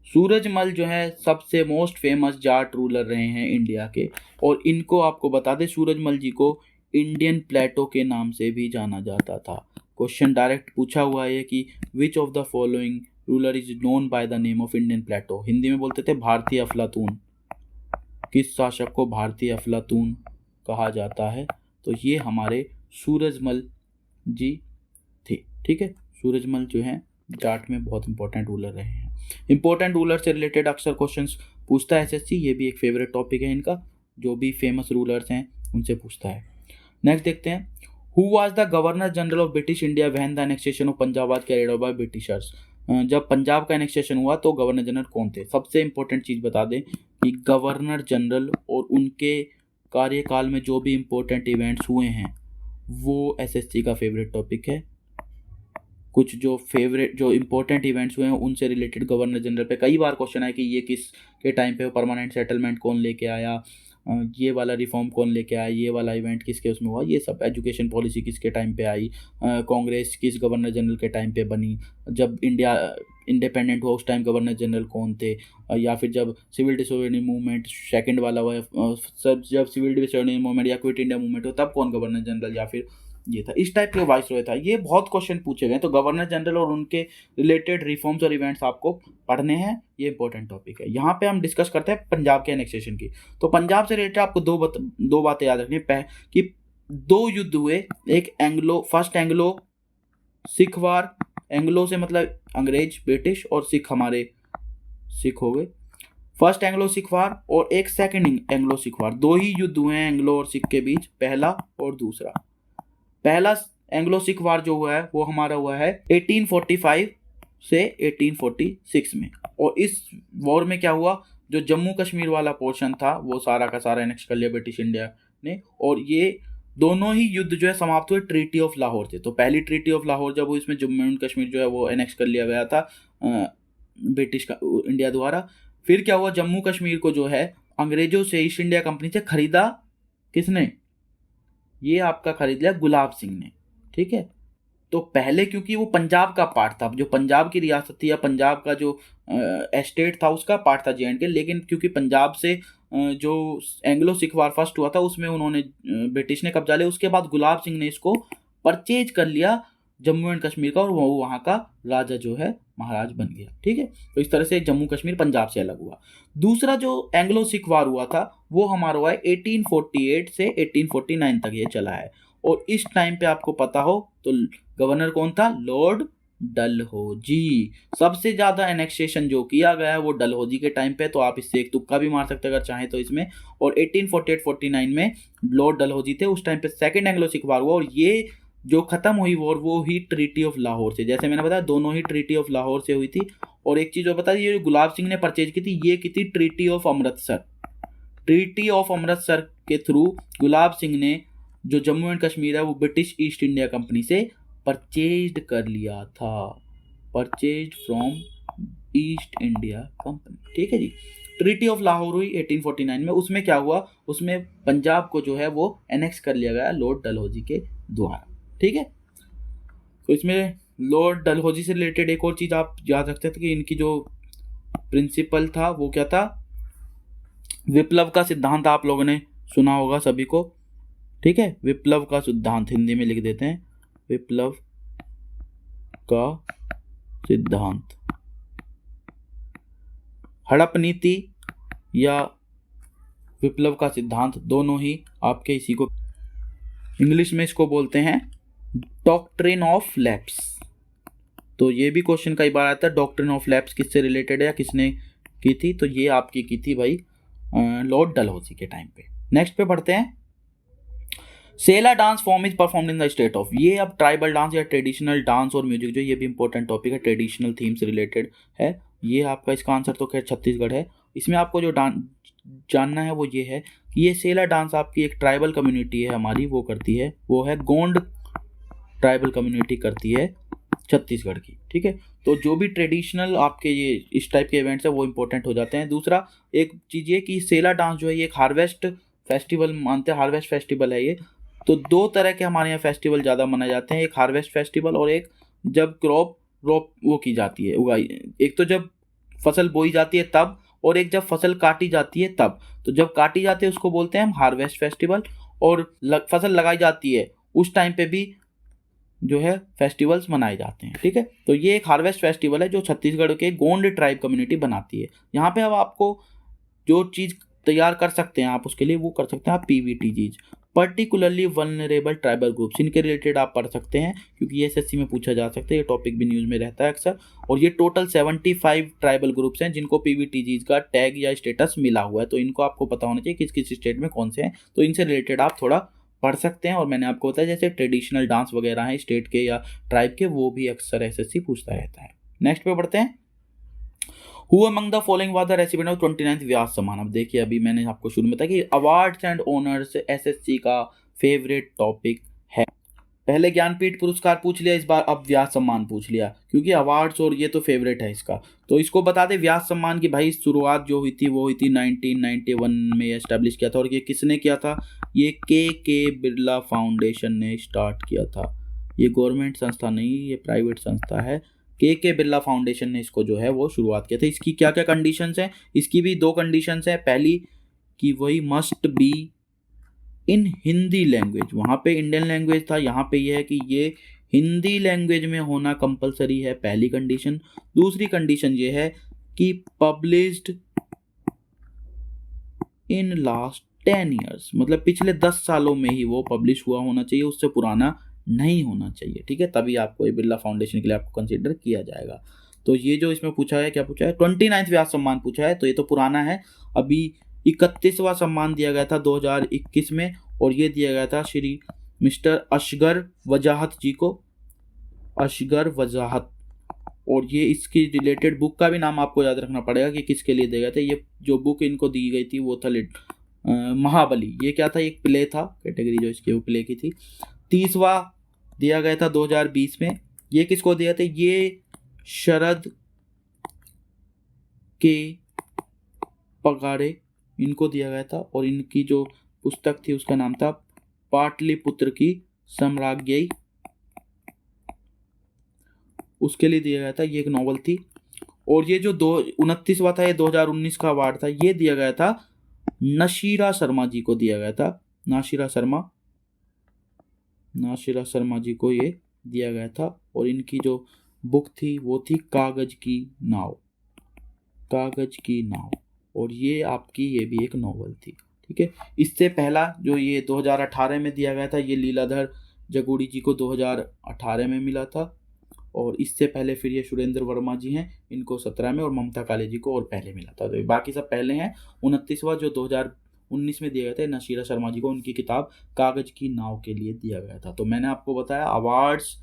सूरजमल जो है सबसे मोस्ट फेमस जाट रूलर रहे हैं इंडिया के, और इनको आपको बता दें सूरजमल जी को इंडियन प्लेटो के नाम से भी जाना जाता था। क्वेश्चन डायरेक्ट पूछा हुआ है कि which of the following ruler is known by the name of Indian Plato. Hindi में बोलते थे भारतीय अफलातून। किस शासक को भारतीय अफलातून कहा जाता है? तो ये हमारे सूरजमल जी थे। ठीक है, सूरजमल जो है जाट में बहुत इंपॉर्टेंट रूलर रहे हैं। इंपॉर्टेंट रूलर से रिलेटेड अक्सर क्वेश्चंस पूछता है एसएससी, ये भी एक फेवरेट टॉपिक है इनका, जो भी फेमस रूलर्स हैं उनसे पूछता है। नेक्स्ट देखते हैं, who was the governor general of British India when the annexation of Punjab was carried out by Britishers. जब पंजाब का एनेक्सेशन हुआ तो गवर्नर जनरल कौन थे? सबसे इंपॉर्टेंट चीज़ बता दें कि गवर्नर जनरल और उनके कार्यकाल में जो भी इंपॉर्टेंट इवेंट्स हुए हैं वो एसएससी का फेवरेट टॉपिक है। कुछ जो इंपॉर्टेंट इवेंट्स हुए हैं उनसे रिलेटेड गवर्नर जनरल पे कई बार क्वेश्चन आया कि ये किस के टाइम पे परमानेंट सेटलमेंट कौन लेके आया, ये वाला रिफॉर्म कौन लेके आया, ये वाला इवेंट किसके उसमें हुआ, ये सब। एजुकेशन पॉलिसी किसके टाइम पे आई, कांग्रेस किस गवर्नर जनरल के टाइम पे बनी, जब इंडिया इंडिपेंडेंट हुआ उस टाइम गवर्नर जनरल कौन थे, या फिर जब सिविल डिसोबीडियंस मूवमेंट सेकंड वाला हुआ, सब जब सिविल डिसोबीडियंस मूवमेंट या क्विट इंडिया मूवमेंट हो तब कौन गवर्नर जनरल, या फिर ये था, इस टाइप के वाइसरॉय था। ये बहुत क्वेश्चन पूछे गए, तो गवर्नर जनरल और उनके रिलेटेड रिफॉर्म्स और इवेंट्स आपको पढ़ने हैं, ये इंपॉर्टेंट टॉपिक है। यहाँ पे हम डिस्कस करते हैं पंजाब के एनेक्सेशन की। तो पंजाब से रिलेटेड आपको दो बातें याद रखनी है कि 2 युद्ध हुए, एक फर्स्ट एंग्लो सिख वार, एंग्लो से मतलब अंग्रेज ब्रिटिश और सिख हमारे सिख हो गए, फर्स्ट एंग्लो सिख वार, और एक सेकेंड एंग्लो सिख वार। 2 ही युद्ध हुए हैं एंग्लो और सिख के बीच, पहला और दूसरा। पहला एंग्लो सिख वार जो हुआ है वो हमारा हुआ है 1845 से 1846 में, और इस वॉर में क्या हुआ, जो जम्मू कश्मीर वाला पोर्शन था वो सारा का सारा एनेक्स कर लिया ब्रिटिश इंडिया ने, और ये दोनों ही युद्ध जो है समाप्त हुए ट्रीटी ऑफ लाहौर से। तो पहली ट्रीटी ऑफ लाहौर जब हुई, इसमें जम्मू एंड कश्मीर जो है वो एनेक्स कर लिया गया था ब्रिटिश का इंडिया द्वारा। फिर क्या हुआ, जम्मू कश्मीर को जो है अंग्रेजों से ईस्ट इंडिया कंपनी से खरीदा किसने? ये आपका खरीद लिया गुलाब सिंह ने। ठीक है, तो पहले क्योंकि वो पंजाब का पार्ट था, जो पंजाब की रियासत थी या पंजाब का जो एस्टेट था उसका पार्ट था J&K, लेकिन क्योंकि पंजाब से जो एंग्लो सिख वार फर्स्ट हुआ था उसमें उन्होंने ब्रिटिश ने कब्जा लिया, उसके बाद गुलाब सिंह ने इसको परचेज कर लिया जम्मू एंड कश्मीर का, और वो वहाँ का राजा जो है महाराज बन गया। ठीक है, तो इस तरह से जम्मू कश्मीर पंजाब से अलग हुआ। दूसरा जो एंग्लो सिख वार हुआ था वो हमारा हुआ है 1848 से 1849 तक ये चला है, और इस टाइम पे आपको पता हो तो गवर्नर कौन था? लॉर्ड डलहौजी। सबसे ज्यादा एनेक्सेशन जो किया गया है वो डलहौजी के टाइम पे, तो आप इससे एक तुक्का भी मार सकते हैं अगर चाहें तो इसमें। और 1848-49 में लॉर्ड डलहौजी थे, उस टाइम पे सेकेंड एंग्लो सिख वार हुआ, और ये जो खत्म हुई वॉर वो ही ट्रीटी ऑफ लाहौर से। जैसे मैंने बताया दोनों ही ट्रीटी ऑफ लाहौर से हुई थी। और एक चीज और बता दी, ये गुलाब सिंह ने परचेज की थी, ये की थी treaty of Amritsar. Treaty of Amritsar के थ्रू गुलाब सिंह ने जो जम्मू एंड कश्मीर है वो ब्रिटिश ईस्ट इंडिया कंपनी से परचेज्ड कर लिया था, purchased from east India company. ठीक है जी, ट्रीटी ऑफ लाहौर हुई 1849 में। उसमें क्या हुआ, उसमें पंजाब को जो है वो एनेक्स कर लिया गया लॉर्ड डलहौजी के द्वारा। ठीक है, तो इसमें लॉर्ड डलहौजी से रिलेटेड एक और चीज आप याद रखते थे कि इनकी जो प्रिंसिपल था वो क्या था, विप्लव का सिद्धांत। आप लोगों ने सुना होगा सभी को। ठीक है, विप्लव का सिद्धांत हिंदी में लिख देते हैं, विप्लव का सिद्धांत। हड़प नीति या विप्लव का सिद्धांत दोनों ही आपके इसी को इंग्लिश में इसको बोलते हैं डॉक्ट्रिन ऑफ लैप्स। तो ये भी क्वेश्चन कई बार आता है, डॉक्ट्रिन ऑफ लैप्स किससे रिलेटेड है या किसने की थी? तो ये आपकी की थी भाई लॉर्ड डलहौजी के टाइम पे। नेक्स्ट पे पढ़ते हैं, Sela dance form is performed in the state of. ये अब ट्राइबल डांस या ट्रेडिशनल डांस और म्यूजिक जो ये भी इंपॉर्टेंट टॉपिक है, ट्रेडिशनल थीम से रिलेटेड है। ये आपका इसका आंसर तो खैर छत्तीसगढ़ है। इसमें आपको जो जानना है वो ये है कि ये सेला डांस आपकी एक ट्राइबल कम्युनिटी है हमारी, वो करती है, वो है गोंड ट्राइबल कम्युनिटी करती है। छत्तीसगढ़ की। ठीक है, तो जो भी ट्रेडिशनल आपके ये इस टाइप के इवेंट्स है वो इंपॉर्टेंट हो जाते हैं। दूसरा एक चीज़ ये कि सेला डांस जो है ये एक हार्वेस्ट फेस्टिवल मानते हैं, हार्वेस्ट फेस्टिवल है ये। तो दो तरह के हमारे यहाँ फेस्टिवल ज़्यादा मनाए जाते हैं, एक हार्वेस्ट फेस्टिवल और एक जब क्रॉप रोप वो की जाती है उगाई, एक तो जब फसल बोई जाती है तब, और एक जब फसल काटी जाती है तब। तो जब काटी जाती है उसको बोलते हैं हम हार्वेस्ट फेस्टिवल, और फसल लगाई जाती है उस टाइम पे भी जो है फेस्टिवल्स मनाए जाते हैं। ठीक है, तो ये एक हार्वेस्ट फेस्टिवल है जो छत्तीसगढ़ के गोंड ट्राइब कम्युनिटी बनाती है। यहाँ पे अब आपको जो चीज़ तैयार कर सकते हैं आप उसके लिए वो कर सकते हैं आप PVTGs, particularly vulnerable tribal groups, इनके रिलेटेड आप पढ़ सकते हैं क्योंकि ये SSC में पूछा जा सकता है, ये टॉपिक भी न्यूज़ में रहता है अक्सर। और ये टोटल 75 ट्राइबल ग्रुप्स हैं जिनको PVTGs का टैग या स्टेटस मिला हुआ है, तो इनको आपको पता होना चाहिए किस किस स्टेट में कौन से हैं, तो इनसे रिलेटेड आप थोड़ा पढ़ सकते हैं। और मैंने आपको बताया जैसे ट्रेडिशनल डांस वगैरह हैं स्टेट के या ट्राइब के, वो भी अक्सर SSC पूछता रहता है। नेक्स्ट पे बढ़ते हैं। Who among the following was the recipient of 29th व्यास सम्मान। अब देखिए अभी मैंने आपको शुरू में बताया कि अवार्ड्स एंड ऑनर्स SSC का फेवरेट टॉपिक है। पहले ज्ञानपीठ पुरस्कार पूछ लिया, इस बार अब व्यास सम्मान पूछ लिया क्योंकि अवार्ड्स और ये तो फेवरेट है इसका। तो इसको बता दे व्यास सम्मान की भाई शुरुआत जो हुई थी वो हुई थी 1991 में एस्टेब्लिश किया था। और ये किसने किया था? ये के बिरला फाउंडेशन ने स्टार्ट किया था। ये गवर्नमेंट संस्था नहीं, ये प्राइवेट संस्था है। के बिरला फाउंडेशन ने इसको जो है वो शुरुआत किया था। इसकी क्या क्या कंडीशंस हैं? इसकी भी दो कंडीशंस हैं। पहली कि वही must be in Hindi language, वहाँ पे इंडियन लैंग्वेज था, यहाँ पे ये है कि ये हिंदी लैंग्वेज में होना कंपलसरी है, पहली कंडीशन। दूसरी कंडीशन ये है कि पब्लिश्ड इन लास्ट 10 ईयर्स, मतलब पिछले 10 सालों में ही वो पब्लिश हुआ होना चाहिए, उससे पुराना नहीं होना चाहिए। ठीक है, तभी आपको ये बिरला फाउंडेशन के लिए आपको कंसीडर किया जाएगा। तो ये जो इसमें पूछा है, क्या पूछा है? 29वां व्यास सम्मान पूछा है, तो ये तो पुराना है। अभी 31वां सम्मान दिया गया था 2021 में, और ये दिया गया था श्री मिस्टर असगर वजाहत जी को, असगर वजाहत। और ये इसकी रिलेटेड बुक का भी नाम आपको याद रखना पड़ेगा कि किसके लिए दिया गया था। ये जो बुक इनको दी गई थी वो था महाबली। ये क्या था? एक प्ले था, कैटेगरी जो इसकी वो प्ले की थी। 30वां दिया गया था 2020 में। ये किसको दिया था? ये शरद के पगाड़े, इनको दिया गया था। और इनकी जो पुस्तक थी उसका नाम था पाटलिपुत्र की सम्राज्ञी, उसके लिए दिया गया था। ये एक नॉवल थी। और ये जो 29वां था, ये 2019 का अवार्ड था, ये दिया गया था नाशिरा शर्मा जी को दिया गया था। नाशिरा शर्मा जी को ये दिया गया था। और इनकी जो बुक थी वो थी कागज की नाव। और ये आपकी ये भी एक नॉवल थी। ठीक है, इससे पहला जो ये 2018 में दिया गया था, ये लीलाधर जगूड़ी जी को 2018 में मिला था। और इससे पहले फिर ये सुरेंद्र वर्मा जी हैं, इनको 17 में, और ममता काले जी को और पहले मिला था। तो बाकी सब पहले हैं। 29वां जो 2019 में दिया गया था नाशिरा शर्मा जी को, उनकी किताब कागज की नाव के लिए दिया गया था। तो मैंने आपको बताया अवार्ड्स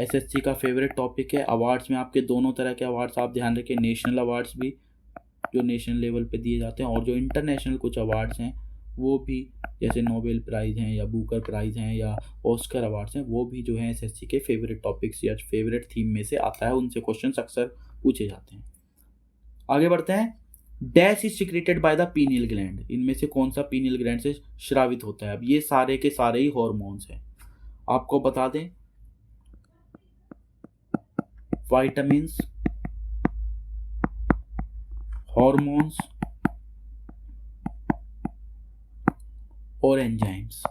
SSC का फेवरेट टॉपिक है। अवार्ड्स में आपके दोनों तरह के अवार्ड्स आप ध्यान रखें, नेशनल अवार्ड्स भी जो नेशनल लेवल पे दिए जाते हैं, और जो इंटरनेशनल कुछ अवार्ड्स हैं वो भी, जैसे नोबेल प्राइज़ हैं या बुकर प्राइज़ हैं या ऑस्कर अवार्ड्स हैं, वो भी जो है SSC के फेवरेट टॉपिक्स या फेवरेट थीम में से आता है, उनसे क्वेश्चंस अक्सर पूछे जाते हैं। आगे बढ़ते हैं। Dash is secreted by the pineal gland, इनमें से कौन सा पीनियल ग्लैंड से स्रावित होता है? अब ये सारे के सारे ही हॉर्मोन्स हैं, आपको बता दें। विटामिन्स, हॉर्मोन्स और एंजाइम्स,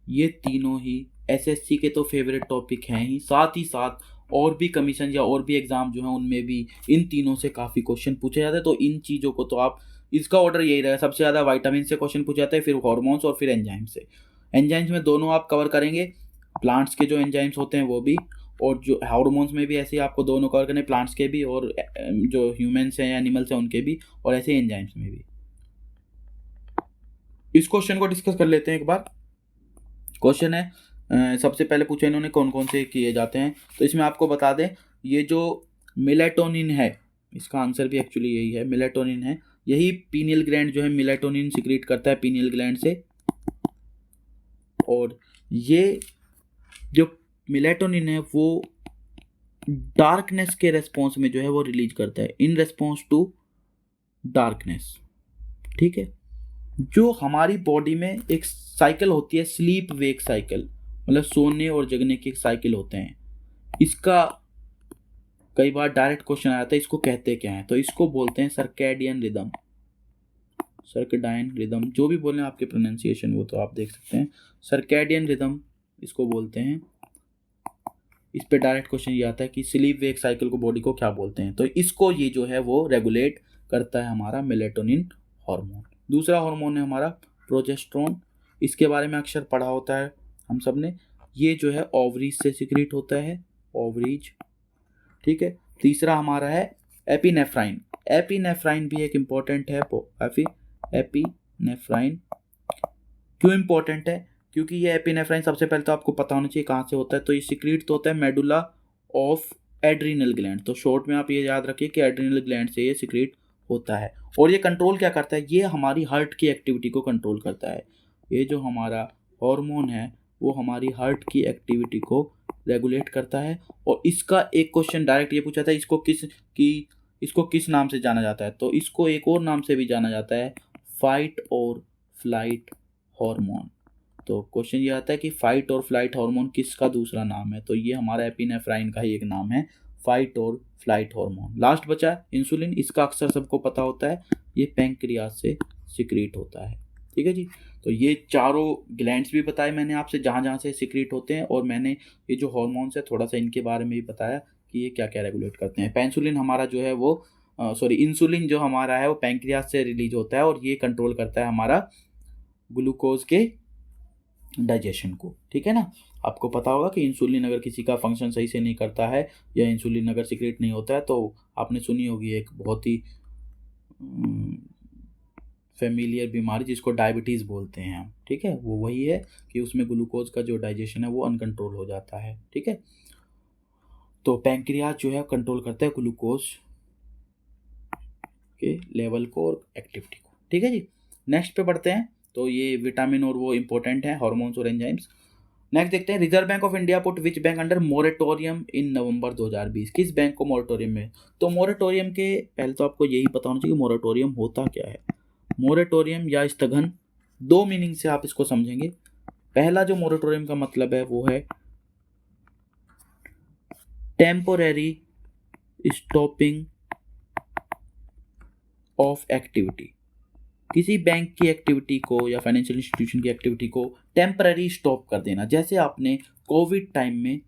ये तीनों ही SSC के तो फेवरेट टॉपिक हैं ही, साथ ही साथ और भी कमीशन या और भी एग्जाम जो हैं उनमें भी इन तीनों से काफ़ी क्वेश्चन पूछे जाते हैं। तो इन चीज़ों को तो आप, इसका ऑर्डर यही रहेगा, सबसे ज़्यादा विटामिन से क्वेश्चन पूछे जाते हैं, फिर हॉर्मोन्स और फिर एंजाइम से। एंजाइम्स में दोनों आप कवर करेंगे, प्लांट्स के जो एंजाइम्स होते हैं वो भी, और जो हार्मोन्स में भी ऐसे ही आपको दोनों कवर करने, प्लांट्स के भी और जो ह्यूमन्स हैं एनिमल्स हैं उनके भी, और ऐसे एंजाइम्स में भी। इस क्वेश्चन को डिस्कस कर लेते हैं एक बार। क्वेश्चन है, सबसे पहले पूछा इन्होंने कौन कौन से किए जाते हैं, तो इसमें आपको बता दें ये जो मेलेटोनिन है, इसका आंसर भी एक्चुअली यही है, मेलेटोनिन है। यही पीनियल ग्लैंड जो है मेलेटोनिन सिक्रीट करता है पीनियल ग्लैंड से। और ये जो मेलेटोनिन है वो डार्कनेस के रेस्पॉन्स में जो है वो रिलीज करता है, इन रेस्पॉन्स टू डार्कनेस। ठीक है, जो हमारी बॉडी में एक साइकिल होती है स्लीप वेक साइकिल, मतलब सोने और जगने के साइकिल होते हैं, इसका कई बार डायरेक्ट क्वेश्चन आया था, इसको कहते क्या है, तो इसको बोलते हैं सर्कैडियन रिदम। सर्कैडियन रिदम जो भी बोले आपके प्रोनाउंसिएशन वो तो आप देख सकते हैं, सर्कैडियन रिदम इसको बोलते हैं। इस पे डायरेक्ट क्वेश्चन ये आता है कि स्लीप वेक साइकिल को बॉडी को क्या बोलते हैं, तो इसको ये जो है वो रेगुलेट करता है हमारा मेलेटोनिन हार्मोन। दूसरा हार्मोन है हमारा प्रोजेस्टेरोन, इसके बारे में अक्सर पढ़ा होता है हम सब ने, ये जो है ओवरीज से सिक्रीट होता है, ओवरीज। ठीक है, तीसरा हमारा है एपिनेफ्राइन। एपिनेफ्राइन भी एक इम्पॉर्टेंट है, एपिनेफ्राइन क्यों इम्पोर्टेंट है, क्योंकि ये एपिनेफ्राइन सबसे पहले तो आपको पता होना चाहिए कहाँ से होता है, तो ये सिक्रीट तो होता है मेडुला ऑफ एड्रिनल ग्लैंड, तो शॉर्ट में आप ये याद रखिए कि एड्रिनल ग्लैंड से ये सिक्रीट होता है। और ये कंट्रोल क्या करता है, ये हमारी हार्ट की एक्टिविटी को कंट्रोल करता है। ये जो हमारा हार्मोन है वो हमारी हार्ट की एक्टिविटी को रेगुलेट करता है। और इसका एक क्वेश्चन डायरेक्ट ये पूछा था, इसको किस नाम से जाना जाता है, तो इसको एक और नाम से भी जाना जाता है, फाइट और फ्लाइट हार्मोन। तो क्वेश्चन ये आता है कि फाइट और फ्लाइट हार्मोन किसका दूसरा नाम है, तो ये हमारा एपिनेफ्राइन का ही एक नाम है, फाइट और फ्लाइट हार्मोन। लास्ट बचा इंसुलिन, इसका अक्सर सबको पता होता है, ये पैंक्रियास से सिक्रीट होता है। ठीक है जी, तो ये चारों ग्लैंड्स भी बताए मैंने आपसे जहाँ जहाँ से सिक्रीट होते हैं, और मैंने ये जो हार्मोन्स है थोड़ा सा इनके बारे में भी बताया कि ये क्या क्या रेगुलेट करते हैं। पेंसुलिन हमारा जो है वो इंसुलिन जो हमारा है वो पैंक्रियास से रिलीज होता है, और ये कंट्रोल करता है हमारा ग्लूकोज के डाइजेशन को। ठीक है ना, आपको पता होगा कि इंसुलिन अगर किसी का फंक्शन सही से नहीं करता है या इंसुलिन अगर सिक्रेट नहीं होता है, तो आपने सुनी होगी एक बहुत ही फेमिलियर बीमारी जिसको डायबिटीज़ बोलते हैं हम। ठीक है, वो वही है कि उसमें ग्लूकोज का जो डाइजेशन है वो अनकंट्रोल हो जाता है। ठीक है, तो पैंक्रियाज जो है कंट्रोल करता है ग्लूकोज के लेवल को और एक्टिविटी को। ठीक है जी, नेक्स्ट पे बढ़ते हैं। तो ये विटामिन और वो इंपॉर्टेंट है, हार्मोन्स और एंजाइम्स। नेक्स्ट देखते हैं, reserve bank of India put which bank under moratorium in November 2020। किस बैंक को मोरेटोरियम में, तो मोरेटोरियम के पहले तो आपको यही पता होना चाहिए कि मोरेटोरियम होता क्या है। मोरेटोरियम या स्थगन, दो मीनिंग से आप इसको समझेंगे। पहला जो मोरेटोरियम का मतलब है वो है टेम्पोरेरी स्टॉपिंग ऑफ एक्टिविटी। किसी बैंक की एक्टिविटी को या फाइनेंशियल इंस्टीट्यूशन की एक्टिविटी को टेम्पररी स्टॉप कर देना। जैसे आपने कोविड टाइम में,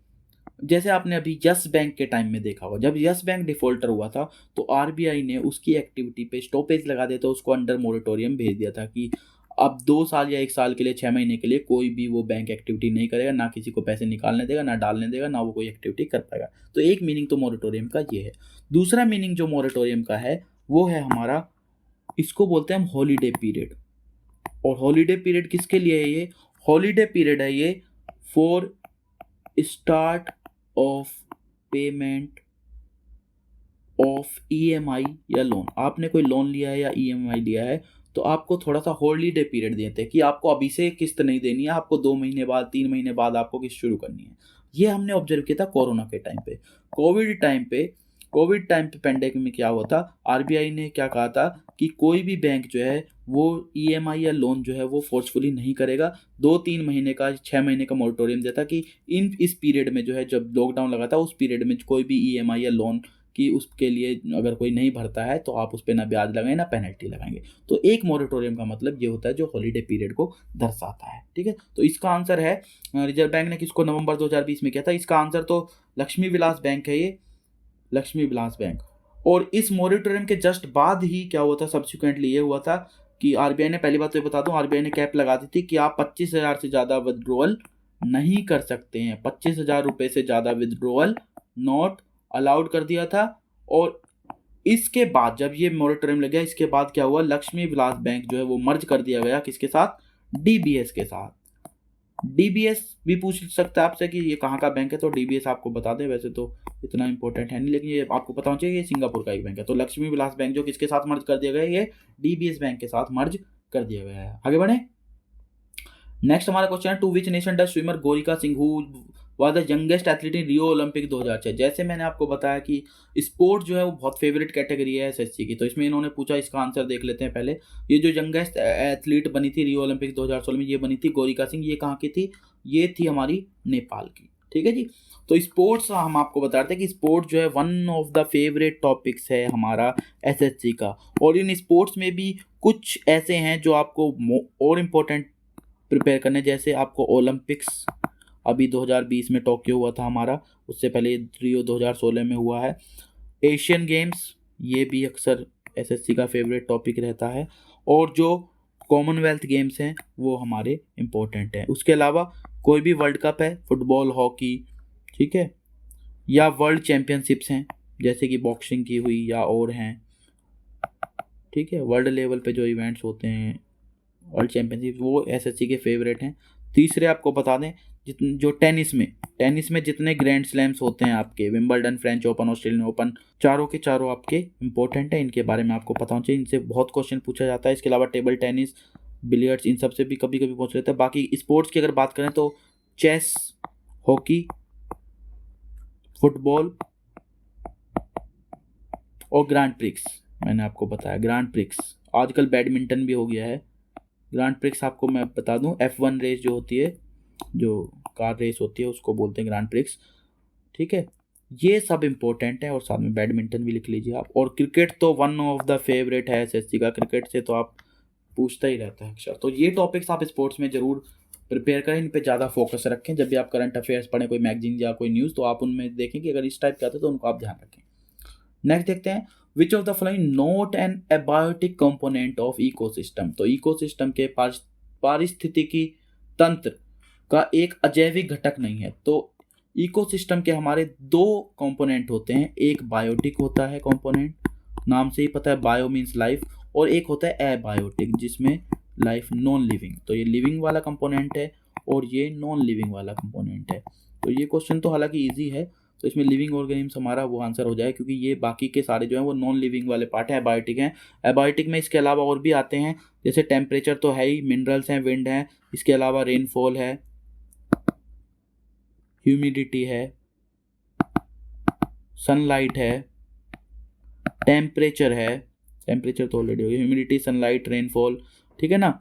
जैसे आपने अभी यस बैंक के टाइम में देखा होगा, जब यस बैंक डिफॉल्टर हुआ था तो आरबीआई ने उसकी एक्टिविटी पे स्टॉपेज लगा दिया था, उसको अंडर मोरेटोरियम भेज दिया था कि अब 2 साल या 1 साल के लिए, 6 महीने के लिए कोई भी वो बैंक एक्टिविटी नहीं करेगा, ना किसी को पैसे निकालने देगा, ना डालने देगा, ना वो कोई एक्टिविटी कर पाएगा। तो एक मीनिंग तो मोरेटोरियम का ये है। दूसरा मीनिंग जो मोरेटोरियम का है वो है हमारा, इसको बोलते हैं हम हॉलीडे पीरियड। और हॉलीडे पीरियड किसके लिए है, ये हॉलीडे पीरियड है ये for start of payment of EMI या लोन। आपने कोई लोन लिया है या ईएमआई लिया है तो आपको थोड़ा सा हॉलीडे पीरियड देते हैं कि आपको अभी से किस्त नहीं देनी है, आपको 2 महीने बाद, 3 महीने बाद आपको किस्त शुरू करनी है। ये हमने ऑब्जर्व किया था कोरोना के टाइम पे, कोविड टाइम पे पेंडेमिक में क्या हुआ था, आरबीआई ने क्या कहा था कि कोई भी बैंक जो है वो ईएमआई या लोन जो है वो फोर्सफुली नहीं करेगा। 2-3 महीने का, 6 महीने का मोरेटोरियम देता कि इस पीरियड में जो है, जब लॉकडाउन लगा था उस पीरियड में कोई भी ईएमआई या लोन कि उसके लिए अगर कोई नहीं भरता है तो आप उस पर ना ब्याज लगाएं ना पेनल्टी लगाएंगे। तो एक मोरेटोरियम का मतलब ये होता है जो हॉलीडे पीरियड को दर्शाता है। ठीक है, तो इसका आंसर है, रिजर्व बैंक ने किसको नवंबर 2020 में किया था, इसका आंसर तो लक्ष्मी विलास बैंक है, ये लक्ष्मी विलास बैंक। और इस मोरेटोरियम के जस्ट बाद ही क्या हुआ था, सब्सिक्वेंटली ये हुआ था कि आरबीआई ने, पहली बात तो ये बता दूं, आरबीआई ने कैप लगा दी थी कि आप 25,000 से ज़्यादा विड्रॉल नहीं कर सकते हैं। 25,000 रुपये से ज़्यादा विड्रॉल नॉट अलाउड कर दिया था। और इसके बाद जब ये मोरेटोरियम लग गया, इसके बाद क्या हुआ, लक्ष्मी विलास बैंक जो है वो मर्ज कर दिया गया किसके साथ, डीबीएस के साथ। डीबीएस भी पूछ सकता है आपसे कि ये कहाँ का बैंक है, तो डीबीएस आपको बता दें, वैसे तो इतना इंपॉर्टेंट है नहीं, लेकिन ये आपको पता होना चाहिए ये सिंगापुर का एक बैंक है। तो लक्ष्मी विलास बैंक जो किसके साथ मर्ज कर दिया गया है, ये डीबीएस बैंक के साथ मर्ज कर दिया गया है। आगे बढ़े, नेक्स्ट हमारा क्वेश्चन है, to which nation does swimmer Gaurika Singh who was the youngest athlete in Rio Olympic 2006। जैसे मैंने आपको बताया कि स्पोर्ट जो है वो बहुत फेवरेट कैटेगरी है एसएससी की, तो इसमें इन्होंने पूछा, इसका आंसर देख लेते हैं पहले। ये जो यंगेस्ट एथलीट बनी थी रियो ओलंपिक 2016 में, ये बनी थी गोरिका सिंह। ये कहाँ की थी? ये थी हमारी नेपाल की। ठीक है जी। तो स्पोर्ट्स हम आपको बता रहे थे कि स्पोर्ट जो है one of the favourite topics है हमारा एसएससी का, और इन स्पोर्ट्स में भी कुछ ऐसे हैं जो आपको और इम्पोर्टेंट प्रिपेयर करने, जैसे आपको ओलंपिक्स अभी 2020 में टोक्यो हुआ था हमारा, उससे पहले रियो 2016 में हुआ है। एशियन गेम्स, ये भी अक्सर एसएससी का फेवरेट टॉपिक रहता है, और जो कॉमनवेल्थ गेम्स हैं वो हमारे इम्पोर्टेंट हैं। उसके अलावा कोई भी वर्ल्ड कप है, फुटबॉल, हॉकी, ठीक है, या वर्ल्ड चैम्पियनशिप्स हैं जैसे कि बॉक्सिंग की हुई या और हैं, ठीक है, वर्ल्ड लेवल पे जो इवेंट्स होते हैं वर्ल्ड चैम्पियनशिप, वो एसएससी के फेवरेट हैं। तीसरे आपको बता दें, जो टेनिस में जितने ग्रैंड स्लैम्स होते हैं आपके, Wimbledon, French open, Australian open, चारों के चारों आपके इंपॉर्टेंट हैं, इनके बारे में आपको पता होना चाहिए, इनसे बहुत क्वेश्चन पूछा जाता है। इसके अलावा टेबल टेनिस, बिलियर्ड्स, इन सब से भी कभी कभी पूछ लेते हैं। बाकी स्पोर्ट्स की अगर बात करें तो चेस, हॉकी, फुटबॉल और ग्रैंड प्रिक्स, मैंने आपको बताया ग्रैंड प्रिक्स, आजकल बैडमिंटन भी हो गया है। ग्रैंड प्रिक्स आपको मैं बता दूं, F1 रेस जो होती है, जो कार रेस होती है, उसको बोलते हैं ग्रैंड प्रिक्स। ठीक है, ये सब इम्पोर्टेंट है, और साथ में बैडमिंटन भी लिख लीजिए आप। और क्रिकेट तो वन ऑफ द फेवरेट है एसएससी का, क्रिकेट से तो आप पूछता ही रहता है अक्सर। तो ये टॉपिक्स आप स्पोर्ट्स में जरूर प्रिपेयर करें, इन पे ज़्यादा फोकस रखें। जब भी आप करंट अफेयर्स पढ़ें, कोई मैगजीन या कोई न्यूज़, तो आप उनमें देखें कि अगर इस टाइप के आते हैं तो उनको आप ध्यान रखें। नेक्स्ट देखते हैं, which of the following not an abiotic component of ecosystem. तो इकोसिस्टम के पारिस्थितिकी तंत्र का एक अजैविक घटक नहीं है। तो इकोसिस्टम के हमारे दो कंपोनेंट होते हैं, एक बायोटिक होता है कंपोनेंट, नाम से ही पता है, बायो मीन्स लाइफ, और एक होता है एबायोटिक जिसमें लाइफ, नॉन लिविंग। तो ये लिविंग वाला कंपोनेंट है और ये नॉन लिविंग वाला कंपोनेंट है। तो ये क्वेश्चन तो हालांकि इजी है, तो इसमें लिविंग ऑर्गेनिम्स हमारा वो आंसर हो जाए, क्योंकि ये बाकी के सारे जो हैं वो नॉन लिविंग वाले पार्ट है, एबायोटिक हैं। एबायोटिक में इसके अलावा और भी आते हैं, जैसे टेम्परेचर तो है ही, मिनरल्स हैं, विंड है, इसके अलावा रेनफॉल है, ह्यूमिडिटी है, सनलाइट है, टेम्परेचर है, टेम्परेचर तो ऑलरेडी हो गया, ह्यूमिडिटी, सनलाइट, रेनफॉल, ठीक है ना,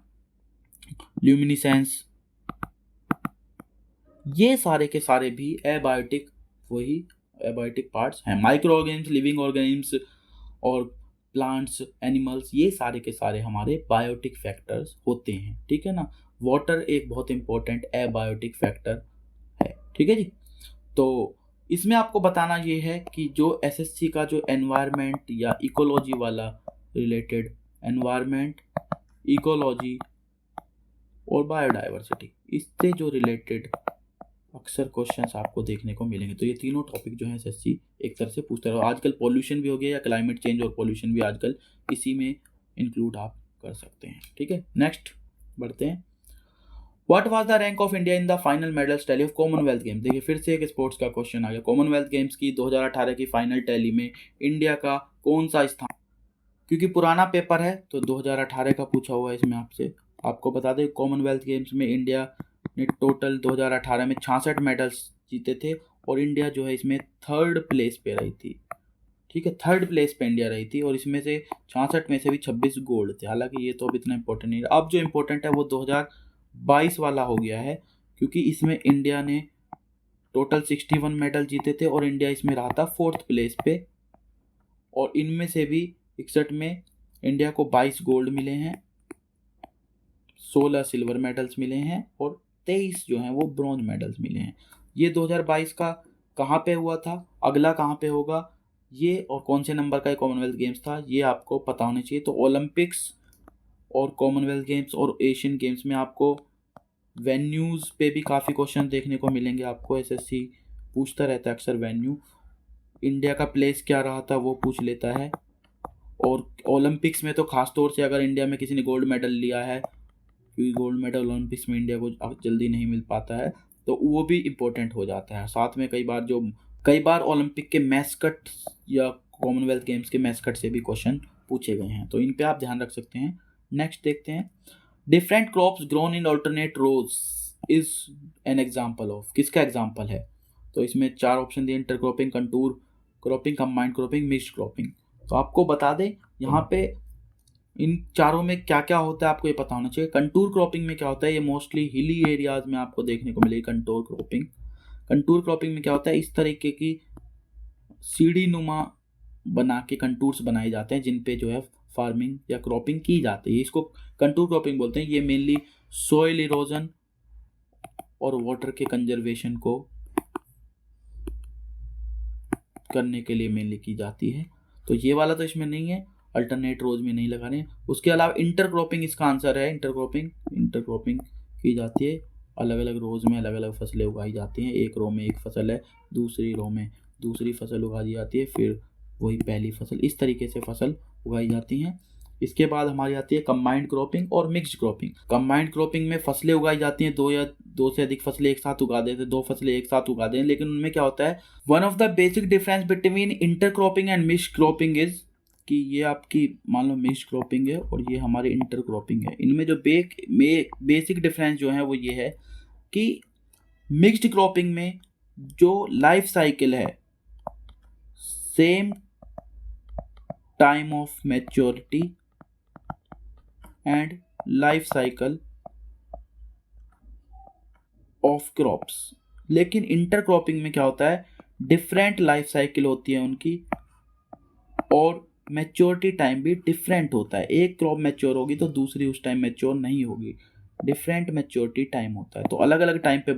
ल्यूमिनिसेंस, ये सारे के सारे भी एबायोटिक, वही एबायोटिक पार्ट्स हैं। माइक्रो ऑर्गेनिम्स, लिविंग ऑर्गेनिम्स और प्लांट्स, एनिमल्स, ये सारे के सारे हमारे बायोटिक फैक्टर्स होते हैं, ठीक है ना। वाटर एक बहुत इंपॉर्टेंट एबायोटिक फैक्टर है, ठीक है जी। तो इसमें आपको बताना ये है कि जो एसएससी का जो एनवायरनमेंट या इकोलॉजी वाला रिलेटेड, एनवायरनमेंट, इकोलॉजी और बायोडाइवर्सिटी, इससे जो रिलेटेड अक्सर क्वेश्चंस आपको देखने को मिलेंगे। तो ये तीनों टॉपिक जो है एसएससी एक तरह से पूछता है। आजकल पॉल्यूशन भी हो गया, या क्लाइमेट चेंज और पॉल्यूशन भी आजकल इसी में इंक्लूड आप कर सकते हैं, ठीक है। नेक्स्ट बढ़ते हैं, what was the rank of India in the final medals tally of Commonwealth games. देखिए फिर से एक स्पोर्ट्स का क्वेश्चन आ गया। कॉमनवेल्थ गेम्स की 2018 की फाइनल टैली में इंडिया का कौन सा स्थान, क्योंकि पुराना पेपर है तो 2018 का पूछा हुआ है इसमें आपसे। आपको बता दें कॉमनवेल्थ गेम्स में इंडिया ने टोटल 2018 में 66 मेडल्स जीते थे, और इंडिया जो है इसमें थर्ड प्लेस पे रही थी, ठीक है, थर्ड प्लेस पे इंडिया रही थी, और इसमें से 66 में से भी 26 गोल्ड थे। हालांकि ये तो अब इतना इंपॉर्टेंट नहीं है। अब जो इम्पोर्टेंट है वो 2022 वाला हो गया है, क्योंकि इसमें इंडिया ने टोटल 61 मेडल जीते थे और इंडिया इसमें रहा था फोर्थ प्लेस पे, और इनमें से भी 61 में इंडिया को 22 गोल्ड मिले हैं, 16 सिल्वर मेडल्स मिले हैं, और 23 जो हैं वो ब्रॉन्ज मेडल्स मिले हैं। ये 2022 का कहाँ पे हुआ था, अगला कहाँ पे होगा ये, और कौन से नंबर का कॉमनवेल्थ गेम्स था, ये आपको पता होना चाहिए। तो ओलंपिक्स और कॉमनवेल्थ गेम्स और एशियन गेम्स में आपको वेन्यूज़ पे भी काफ़ी क्वेश्चन देखने को मिलेंगे। आपको एसएससी पूछता रहता है अक्सर, वेन्यू, इंडिया का प्लेस क्या रहा था वो पूछ लेता है। और ओलंपिक्स में तो खास तौर से अगर इंडिया में किसी ने गोल्ड मेडल लिया है, क्योंकि गोल्ड मेडल ओलंपिक्स में इंडिया को जल्दी नहीं मिल पाता है, तो वो भी इम्पोर्टेंट हो जाता है। साथ में कई बार ओलंपिक के मैस्कट या कॉमनवेल्थ गेम्स के मैस्कट से भी क्वेश्चन पूछे गए हैं, तो इन पे आप ध्यान रख सकते हैं। नेक्स्ट देखते हैं, different crops grown in alternate rows is an example of, किसका एग्जाम्पल है? तो इसमें 4 ऑप्शन दिए, intercropping, contour cropping, combined cropping, mixed cropping. तो आपको बता दें यहाँ पे इन चारों में क्या क्या होता है आपको ये पता होना चाहिए। कंटूर क्रॉपिंग में क्या होता है, ये मोस्टली हिली एरियाज में आपको देखने को मिलेगी कंटूर क्रॉपिंग। कंटूर क्रॉपिंग में क्या होता है, इस तरीके की सीढ़ी नुमा बना के कंटूर्स बनाए जाते हैं जिन पे जो है फार्मिंग या क्रॉपिंग की जाती है, इसको कंटूर क्रॉपिंग बोलते हैं। ये मेनली सोइल इरोजन और वाटर के कंजर्वेशन को करने के लिए मेनली की जाती है। तो ये वाला तो इसमें नहीं है, अल्टरनेट रोज में नहीं लगाने। उसके अलावा इंटरक्रॉपिंग इसका आंसर है। इंटरक्रॉपिंग की जाती है, अलग अलग रोज में अलग अलग फसलें उगाई जाती हैं। एक रो में एक फसल है, दूसरी रो में दूसरी फसल उगाई जाती है, फिर वही पहली फसल, इस तरीके से फसल उगाई जाती हैं। इसके बाद हमारी आती है कंबाइंड क्रॉपिंग और मिक्स्ड क्रॉपिंग। कंबाइंड क्रॉपिंग में फसलें उगाई जाती हैं, दो से अधिक फसलें एक साथ उगा देते हैं, 2 फसलें एक साथ उगा दें। लेकिन उनमें क्या होता है, one of the basic difference between intercropping and mixed cropping is कि ये आपकी मान लो मिक्स्ड क्रॉपिंग है और ये हमारी इंटरक्रॉपिंग है। इनमें जो बेसिक डिफरेंस जो है वो ये है कि मिक्स्ड क्रॉपिंग में जो लाइफ साइकिल है, same time of maturity and life cycle of crops. लेकिन इंटरक्रॉपिंग में क्या होता है, डिफरेंट लाइफ साइकिल होती है उनकी और मैच्योरिटी टाइम भी डिफरेंट होता है। एक क्रॉप मैच्योर होगी तो दूसरी उस टाइम मैच्योर नहीं होगी, डिफरेंट मैच्योरिटी टाइम होता है। तो अलग अलग टाइम पे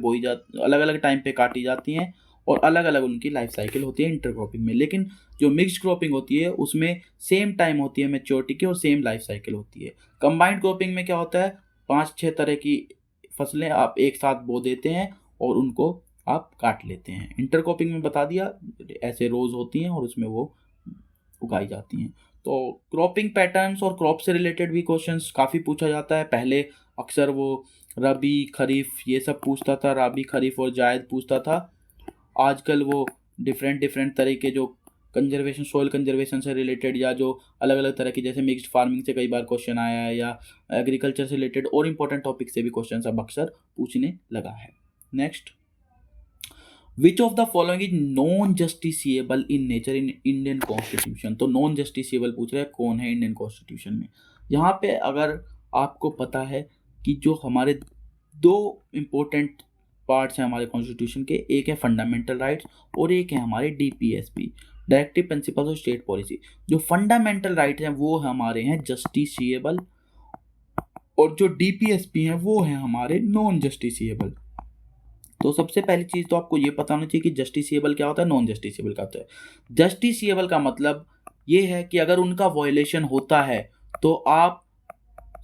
अलग अलग टाइम पे काटी जाती हैं और अलग अलग उनकी लाइफ साइकिल होती है इंटरक्रॉपिंग में। लेकिन जो मिक्स्ड क्रॉपिंग होती है उसमें सेम टाइम होती है मैच्योरिटी की और सेम लाइफ साइकिल होती है। कंबाइंड क्रॉपिंग में क्या होता है, 5-6 तरह की फसलें आप एक साथ बो देते हैं और उनको आप काट लेते हैं। इंटरक्रॉपिंग में बता दिया, ऐसे रोज होती हैं और उसमें वो उगाई जाती हैं। तो क्रॉपिंग पैटर्न्स और क्रॉप से रिलेटेड भी क्वेश्चंस काफ़ी पूछा जाता है। पहले अक्सर वो रबी खरीफ ये सब पूछता था, रबी खरीफ और जायद पूछता था। आजकल वो डिफरेंट तरह के जो कंजर्वेशन, सॉइल कंजर्वेशन से रिलेटेड या जो अलग अलग तरह की, जैसे मिक्स्ड फार्मिंग से कई बार क्वेश्चन आया है या एग्रीकल्चर से रिलेटेड और इंपॉर्टेंट टॉपिक से भी क्वेश्चन अब अक्सर पूछने लगा है। Next, which of the following is non justiciable in nature in Indian constitution. तो नॉन जस्टिसिएबल पूछ रहे हैं कौन है इंडियन कॉन्स्टिट्यूशन में। यहाँ पे अगर आपको पता है कि जो हमारे 2 इम्पोर्टेंट पार्ट्स हैं हमारे कॉन्स्टिट्यूशन के, एक है फंडामेंटल राइट्स और एक है हमारे DPSP, directive principles of state policy. जो फंडामेंटल राइट हैं वो हमारे हैं जस्टिसिएबल और जो DPSP हैं वो हैं हमारे नॉन जस्टिसिएबल। तो सबसे पहली चीज़ तो आपको ये पता होना चाहिए कि जस्टिसिएबल क्या होता है, नॉन जस्टिसिएबल क्या होता है। जस्टिसिएबल का मतलब ये है कि अगर उनका वायलेशन होता है तो आप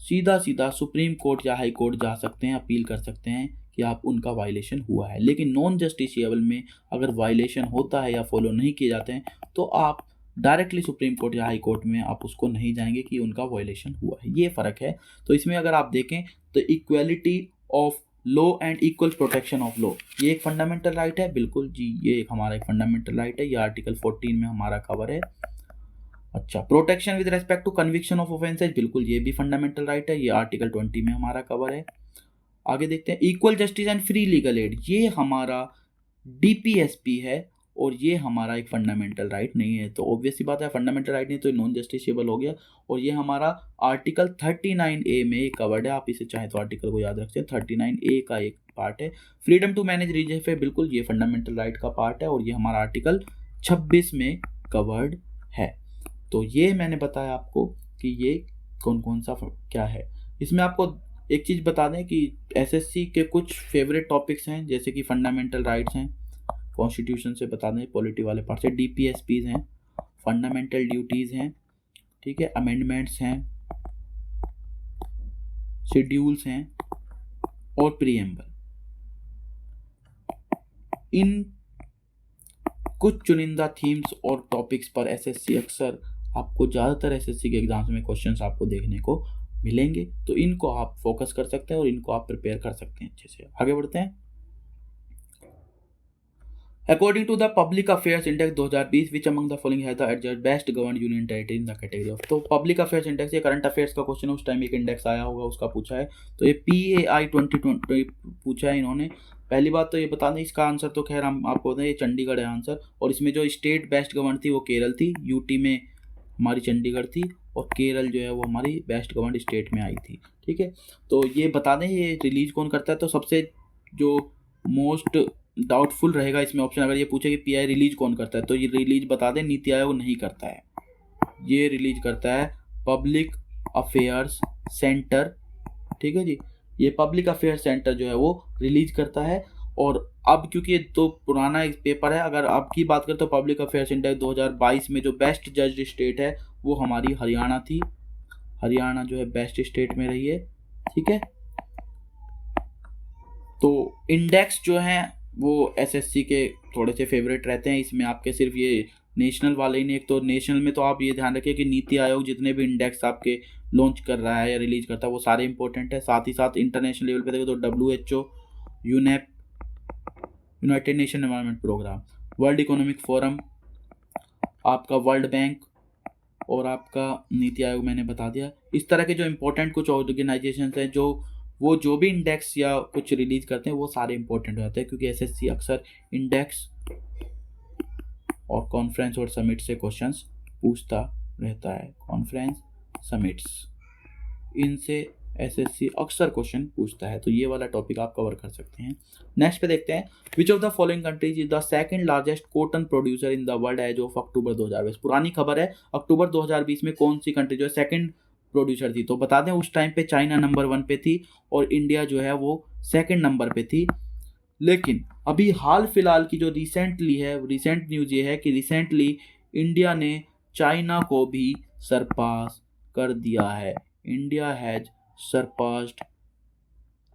सीधा सुप्रीम कोर्ट या हाई कोर्ट जा सकते हैं, अपील कर सकते हैं कि आप उनका वायलेशन हुआ है। लेकिन नॉन जस्टिसिएबल में अगर वायलेशन होता है या फॉलो नहीं किए जाते हैं तो आप डायरेक्टली सुप्रीम कोर्ट या हाई कोर्ट में आप उसको नहीं जाएंगे कि उनका वायलेशन हुआ है। ये फ़र्क है। तो इसमें अगर आप देखें तो equality of law and equal protection of law, ये एक फंडामेंटल राइट है। बिल्कुल जी, ये एक हमारा एक फंडामेंटल राइट है। ये आर्टिकल 14 में हमारा कवर है। अच्छा, protection with respect to conviction of offences, बिल्कुल ये भी फंडामेंटल राइट है। ये आर्टिकल 20 में हमारा कवर है। आगे देखते हैं, equal justice and free legal aid, ये हमारा DPSP है और ये हमारा एक फंडामेंटल राइट नहीं है। तो ऑब्वियस सी बात है, फंडामेंटल राइट नहीं तो नॉन जस्टिसेबल हो गया। और ये हमारा आर्टिकल 39A में कवर्ड है। आप इसे चाहें तो आर्टिकल को याद रखते हैं, 39A का एक पार्ट है। फ्रीडम टू मैनेज रिजर्व है, बिल्कुल ये फंडामेंटल राइट का पार्ट है और ये हमारा आर्टिकल 26 में कवर्ड है। तो ये मैंने बताया आपको कि ये कौन कौन सा क्या है। इसमें आपको एक चीज़ बता दें कि SSC के कुछ फेवरेट टॉपिक्स हैं, जैसे कि फंडामेंटल राइट्स हैं, कॉन्स्टिट्यूशन से बता दें पॉलिटी वाले पार्ट से, DPSPs हैं, फंडामेंटल ड्यूटीज़ हैं, ठीक है, अमेंडमेंट्स हैं, शेड्यूल्स हैं और प्रीएम्बल। इन कुछ चुनिंदा थीम्स और टॉपिक्स पर SSC अक्सर आपको ज़्यादातर SSC के एग्जाम्स में क्वेश्चंस आपको देखने को मिलेंगे। तो इनको आप फोकस कर सकते हैं और इनको आप प्रिपेयर कर सकते हैं अच्छे से। आगे बढ़ते हैं। According to the public affairs index 2020 which among the following has the adjust best govern union territory in the category of. तो पब्लिक अफेयर्स इंडेक्स, ये करंट अफेयर्स का क्वेश्चन है, उस टाइम एक इंडेक्स आया होगा उसका पूछा है। तो ये PAI 2020 पूछा है इन्होंने। पहली बात तो ये बता दें, इसका आंसर तो खैर हम आपको बताएं, ये चंडीगढ़ है आंसर। और इसमें जो स्टेट बेस्ट गवर्न थी वो केरल थी, यूटी में हमारी चंडीगढ़ थी, और केरल जो है वो हमारी बेस्ट गवर्न स्टेट में आई थी। ठीक है, तो ये बता दें ये रिलीज कौन करता है। तो सबसे जो मोस्ट डाउटफुल रहेगा इसमें ऑप्शन, अगर ये पूछे कि PI रिलीज कौन करता है, तो ये रिलीज बता दें नीति आयोग नहीं करता है, ये रिलीज करता है पब्लिक अफेयर्स सेंटर। ठीक है जी, ये पब्लिक अफेयर्स सेंटर जो है वो रिलीज करता है। और अब क्योंकि ये तो पुराना एक पेपर है, अगर अब की बात करें तो पब्लिक अफेयर्स इंडेक्स 2022 में जो बेस्ट जज्ड स्टेट है वो हमारी हरियाणा थी। हरियाणा जो है बेस्ट स्टेट में रही है। ठीक है, तो इंडेक्स जो हैं वो SSC के थोड़े से फेवरेट रहते हैं। इसमें आपके सिर्फ ये नेशनल वाले ही नहीं, एक तो नेशनल में तो आप ये ध्यान रखिए कि नीति आयोग जितने भी इंडेक्स आपके लॉन्च कर रहा है या रिलीज करता है वो सारे इंपॉर्टेंट है। साथ ही साथ इंटरनेशनल लेवल पे देखो तो WHO, UNEP, United Nation Environment Programme, World Economic Forum, आपका वर्ल्ड बैंक और आपका नीति आयोग मैंने बता दिया। इस तरह के जो इंपॉर्टेंट कुछ ऑर्गेनाइजेशन हैं जो भी इंडेक्स या कुछ रिलीज करते हैं वो सारे इंपॉर्टेंट हो जाते हैं, क्योंकि SSC अक्सर इंडेक्स और कॉन्फ्रेंस और समिट से क्वेश्चंस पूछता रहता है। कॉन्फ्रेंस, समिट्स, इनसे SSC अक्सर क्वेश्चन पूछता है, तो ये वाला टॉपिक आप कवर कर सकते हैं। नेक्स्ट पे देखते हैं, which of the following countries is the second largest cotton producer in the world as of October 2020। पुरानी खबर है, अक्टूबर 2020 में कौन सी कंट्री जो है सेकंड प्रोड्यूसर थी। तो बता दें उस टाइम पे चाइना नंबर 1 पे थी और इंडिया जो है वो सेकंड नंबर पे थी। लेकिन अभी हाल फिलहाल की जो रिसेंट न्यूज़ ये है कि रिसेंटली इंडिया ने चाइना को भी सरपास कर दिया है। इंडिया हैज सरपास्ड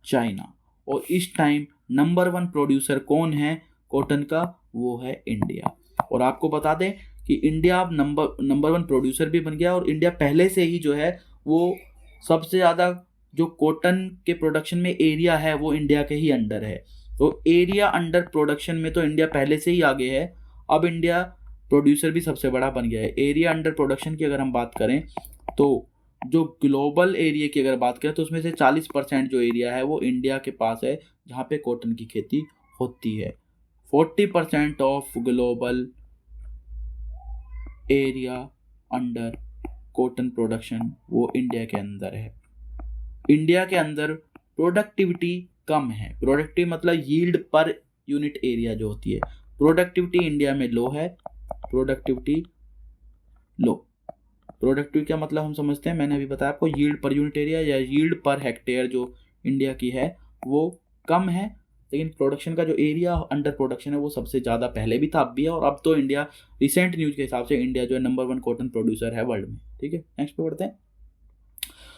चाइना, और इस टाइम नंबर 1 प्रोड्यूसर कौन है कॉटन का, वो है इंडिया। और आपको बता दें कि इंडिया अब नंबर 1 प्रोड्यूसर भी बन गया, और इंडिया पहले से ही जो है वो सबसे ज़्यादा जो कॉटन के प्रोडक्शन में एरिया है वो इंडिया के ही अंडर है। तो एरिया अंडर प्रोडक्शन में तो इंडिया पहले से ही आगे है, अब इंडिया प्रोड्यूसर भी सबसे बड़ा बन गया है। एरिया अंडर प्रोडक्शन की अगर हम बात करें तो जो ग्लोबल एरिया की अगर बात करें तो उसमें से 40% जो एरिया है वो इंडिया के पास है जहाँ पे कॉटन की खेती होती है। 40% of global area under cotton production वो इंडिया के अंदर है। इंडिया के अंदर प्रोडक्टिविटी कम है, प्रोडक्टिव मतलब यील्ड पर यूनिट एरिया जो होती है, प्रोडक्टिविटी इंडिया में लो है। प्रोडक्टिविटी लो, प्रोडक्टिव क्या मतलब हम समझते हैं, मैंने अभी बताया आपको, यील्ड पर यूनिट एरिया या यील्ड पर हेक्टेयर जो इंडिया की है वो कम है। लेकिन प्रोडक्शन का जो एरिया अंडर प्रोडक्शन है वो सबसे ज़्यादा पहले भी था, अब भी है, और अब तो इंडिया रिसेंट न्यूज़ के हिसाब से इंडिया जो है नंबर 1 कॉटन प्रोड्यूसर है वर्ल्ड में। ठीक है, नेक्स्ट पे बढ़ते हैं।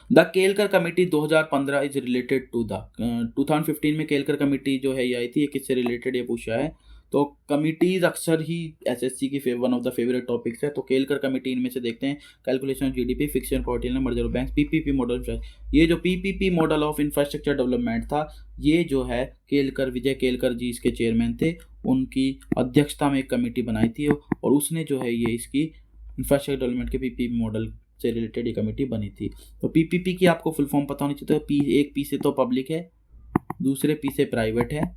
The Kelkar committee 2015 is related to the 2015 में केलकर कमेटी जो है ये आई थी, ये किससे रिलेटेड ये पूछा है। तो कमिटीज़ अक्सर ही SSC की one of the favourite topics है। तो केलकर कमेटी इनमें से देखते हैं, calculation of GDP, fixation poverty, merger of banks, PPP model. ये जो PPP model of infrastructure development था, ये जो है केलकर, विजय केलकर जी इसके चेयरमैन थे, उनकी अध्यक्षता में एक कमेटी बनाई थी और उसने जो है ये इसकी इंफ्रास्ट्रक्चर डेवलपमेंट के PPP मॉडल से रिलेटेड ये कमेटी बनी थी। तो PPP की आपको फुल फॉर्म पता होनी चाहिए। एक P से तो पब्लिक है, दूसरे P से प्राइवेट है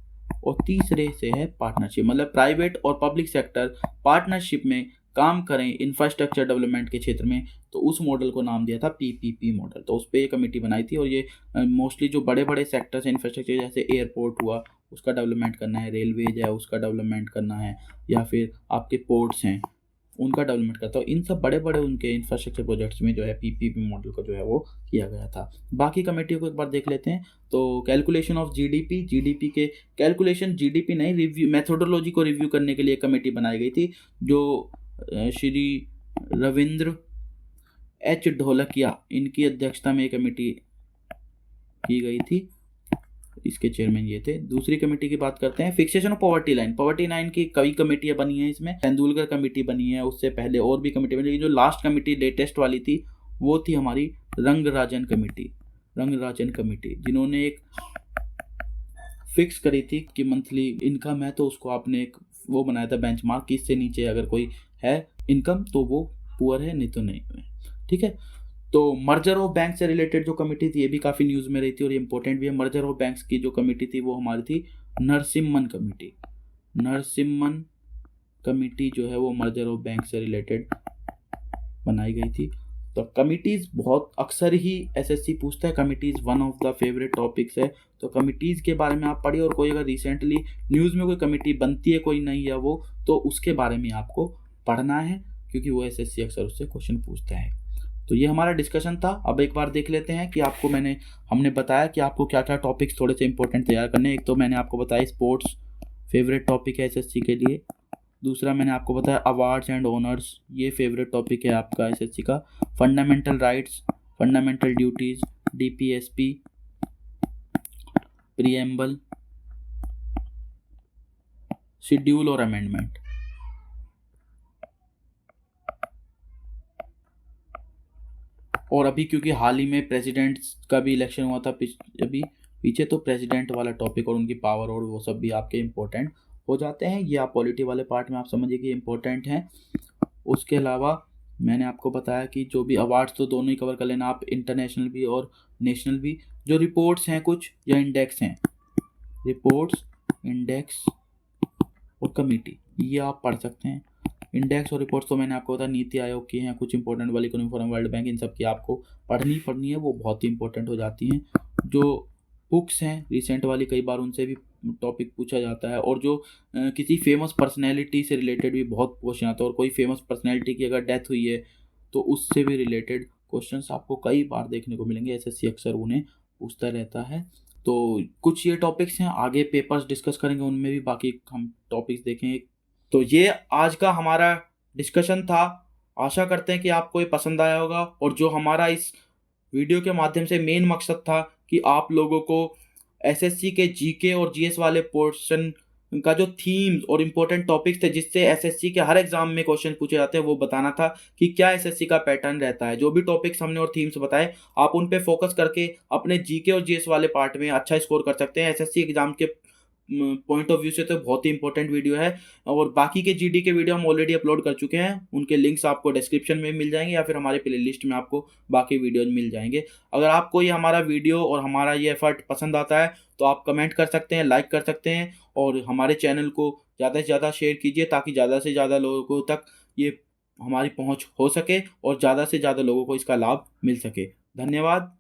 और तीसरे से है पार्टनरशिप। मतलब प्राइवेट और पब्लिक सेक्टर पार्टनरशिप में काम करें इंफ्रास्ट्रक्चर डेवलपमेंट के क्षेत्र में, तो उस मॉडल को नाम दिया था PPP मॉडल। तो उस पर ये कमेटी बनाई थी और ये मोस्टली जो बड़े बड़े सेक्टर्स हैं इंफ्रास्ट्रक्चर, जैसे एयरपोर्ट हुआ उसका डेवलपमेंट करना है, रेलवेज है उसका डेवलपमेंट करना है, या फिर आपके पोर्ट्स हैं उनका डेवलपमेंट करता है। इन सब बड़े बड़े उनके इंफ्रास्ट्रक्चर प्रोजेक्ट्स में जो है PPP मॉडल को जो है वो किया गया था। बाकी कमेटियों को एक बार देख लेते हैं। तो कैलकुलेशन ऑफ GDP के कैलकुलेशन, GDP नहीं, रिव्यू मेथोडोलॉजी को रिव्यू करने के लिए कमेटी बनाई गई थी, जो श्री रविंद्र H ढोलकिया इनकी अध्यक्षता में कमेटी की गई थी, इसके चेयरमैन ये थे। दूसरी कमेटी की बात करते हैं, फिक्सेशन ऑफ पॉवर्टी लाइन की कई कमेटियां बनी हैं इसमें। तेंदुलकर कमेटी बनी है, उससे पहले और भी कमेटी बनी। जो लास्ट कमेटी लेटेस्ट वाली थी वो थी हमारी रंगराजन कमेटी, जिन्होंने एक फिक्स करी थी कि मंथली इनकम है तो उसको आपने एक वो बनाया था बेंचमार्क कि इससे नीचे अगर कोई है इनकम तो वो पुअर है, नहीं तो नहीं है। ठीक है, तो मर्जर ऑफ बैंक से रिलेटेड जो कमेटी थी ये भी काफ़ी न्यूज़ में रही थी और ये इंपॉर्टेंट भी है। मर्जर ऑफ बैंक्स की जो कमेटी थी वो हमारी थी नरसिम्हन कमेटी। नरसिम्हन कमेटी जो है वो मर्जर ऑफ बैंक से रिलेटेड बनाई गई थी। तो कमिटीज़ बहुत अक्सर ही एसएससी पूछता है, committees one of the favourite topics है। तो कमिटीज़ के बारे में आप पढ़िए, और कोई अगर रिसेंटली न्यूज़ में कोई कमेटी बनती है कोई नई या वो, तो उसके बारे में आपको पढ़ना है, क्योंकि वो एसएससी अक्सर उससे क्वेश्चन पूछता है। तो ये हमारा डिस्कशन था। अब एक बार देख लेते हैं कि आपको हमने बताया कि आपको क्या क्या टॉपिक्स थोड़े से इंपॉर्टेंट तैयार करने हैं। एक तो मैंने आपको बताया स्पोर्ट्स फेवरेट टॉपिक है एसएससी के लिए। दूसरा मैंने आपको बताया अवार्ड्स एंड ऑनर्स, ये फेवरेट टॉपिक है आपका एसएससी का। Fundamental rights, fundamental duties, DPSP, preamble, schedule और अमेंडमेंट। और अभी क्योंकि हाल ही में प्रेसिडेंट का भी इलेक्शन हुआ था अभी पीछे, तो प्रेसिडेंट वाला टॉपिक और उनकी पावर और वो सब भी आपके इम्पोर्टेंट हो जाते हैं। ये आप पॉलिटी वाले पार्ट में आप समझिए कि इम्पोर्टेंट हैं। उसके अलावा मैंने आपको बताया कि जो भी अवार्ड्स तो दोनों ही कवर कर लेना आप, इंटरनेशनल भी और नेशनल भी। जो रिपोर्ट्स हैं कुछ या इंडेक्स हैं, रिपोर्ट्स, इंडेक्स और कमेटी, ये आप पढ़ सकते हैं। इंडेक्स और रिपोर्ट्स तो मैंने आपको बताया नीति आयोग की हैं, कुछ इंपॉर्टेंट वाली इकोनॉमिक फोरम, वर्ल्ड बैंक, इन सब की आपको पढ़नी है, वो बहुत ही इंपॉर्टेंट हो जाती हैं। जो बुक्स हैं रिसेंट वाली, कई बार उनसे भी टॉपिक पूछा जाता है। और जो किसी फेमस पर्सनैलिटी से रिलेटेड भी बहुत क्वेश्चन आता है, और कोई फेमस पर्सनैलिटी की अगर डेथ हुई है तो उससे भी रिलेटेड क्वेश्चंस आपको कई बार देखने को मिलेंगे। एसएससी अक्सर उन्हें पूछता रहता है। तो कुछ ये टॉपिक्स हैं, आगे पेपर्स डिस्कस करेंगे उनमें भी बाकी हम टॉपिक्स देखेंगे। तो ये आज का हमारा डिस्कशन था। आशा करते हैं कि आपको ये पसंद आया होगा। और जो हमारा इस वीडियो के माध्यम से मेन मकसद था कि आप लोगों को एसएससी के जीके और जीएस वाले पोर्शन का जो थीम्स और इम्पोर्टेंट टॉपिक्स थे जिससे एसएससी के हर एग्जाम में क्वेश्चन पूछे जाते हैं, वो बताना था कि क्या एसएससी का पैटर्न रहता है। जो भी टॉपिक्स हमने और थीम्स बताए, आप उन पे फोकस करके अपने जीके और जीएस वाले पार्ट में अच्छा स्कोर कर सकते हैं। एसएससी एग्जाम के पॉइंट ऑफ व्यू से तो बहुत ही इंपॉर्टेंट वीडियो है। और बाकी के जीडी के वीडियो हम ऑलरेडी अपलोड कर चुके हैं, उनके लिंक्स आपको डिस्क्रिप्शन में मिल जाएंगे या फिर हमारे प्लेलिस्ट में आपको बाकी वीडियोज मिल जाएंगे। अगर आपको ये हमारा वीडियो और हमारा ये एफर्ट पसंद आता है तो आप कमेंट कर सकते हैं, लाइक कर सकते हैं, और हमारे चैनल को ज़्यादा से ज़्यादा शेयर कीजिए ताकि ज़्यादा से ज़्यादा लोगों तक ये हमारी पहुँच हो सके और ज़्यादा से ज़्यादा लोगों को इसका लाभ मिल सके। धन्यवाद।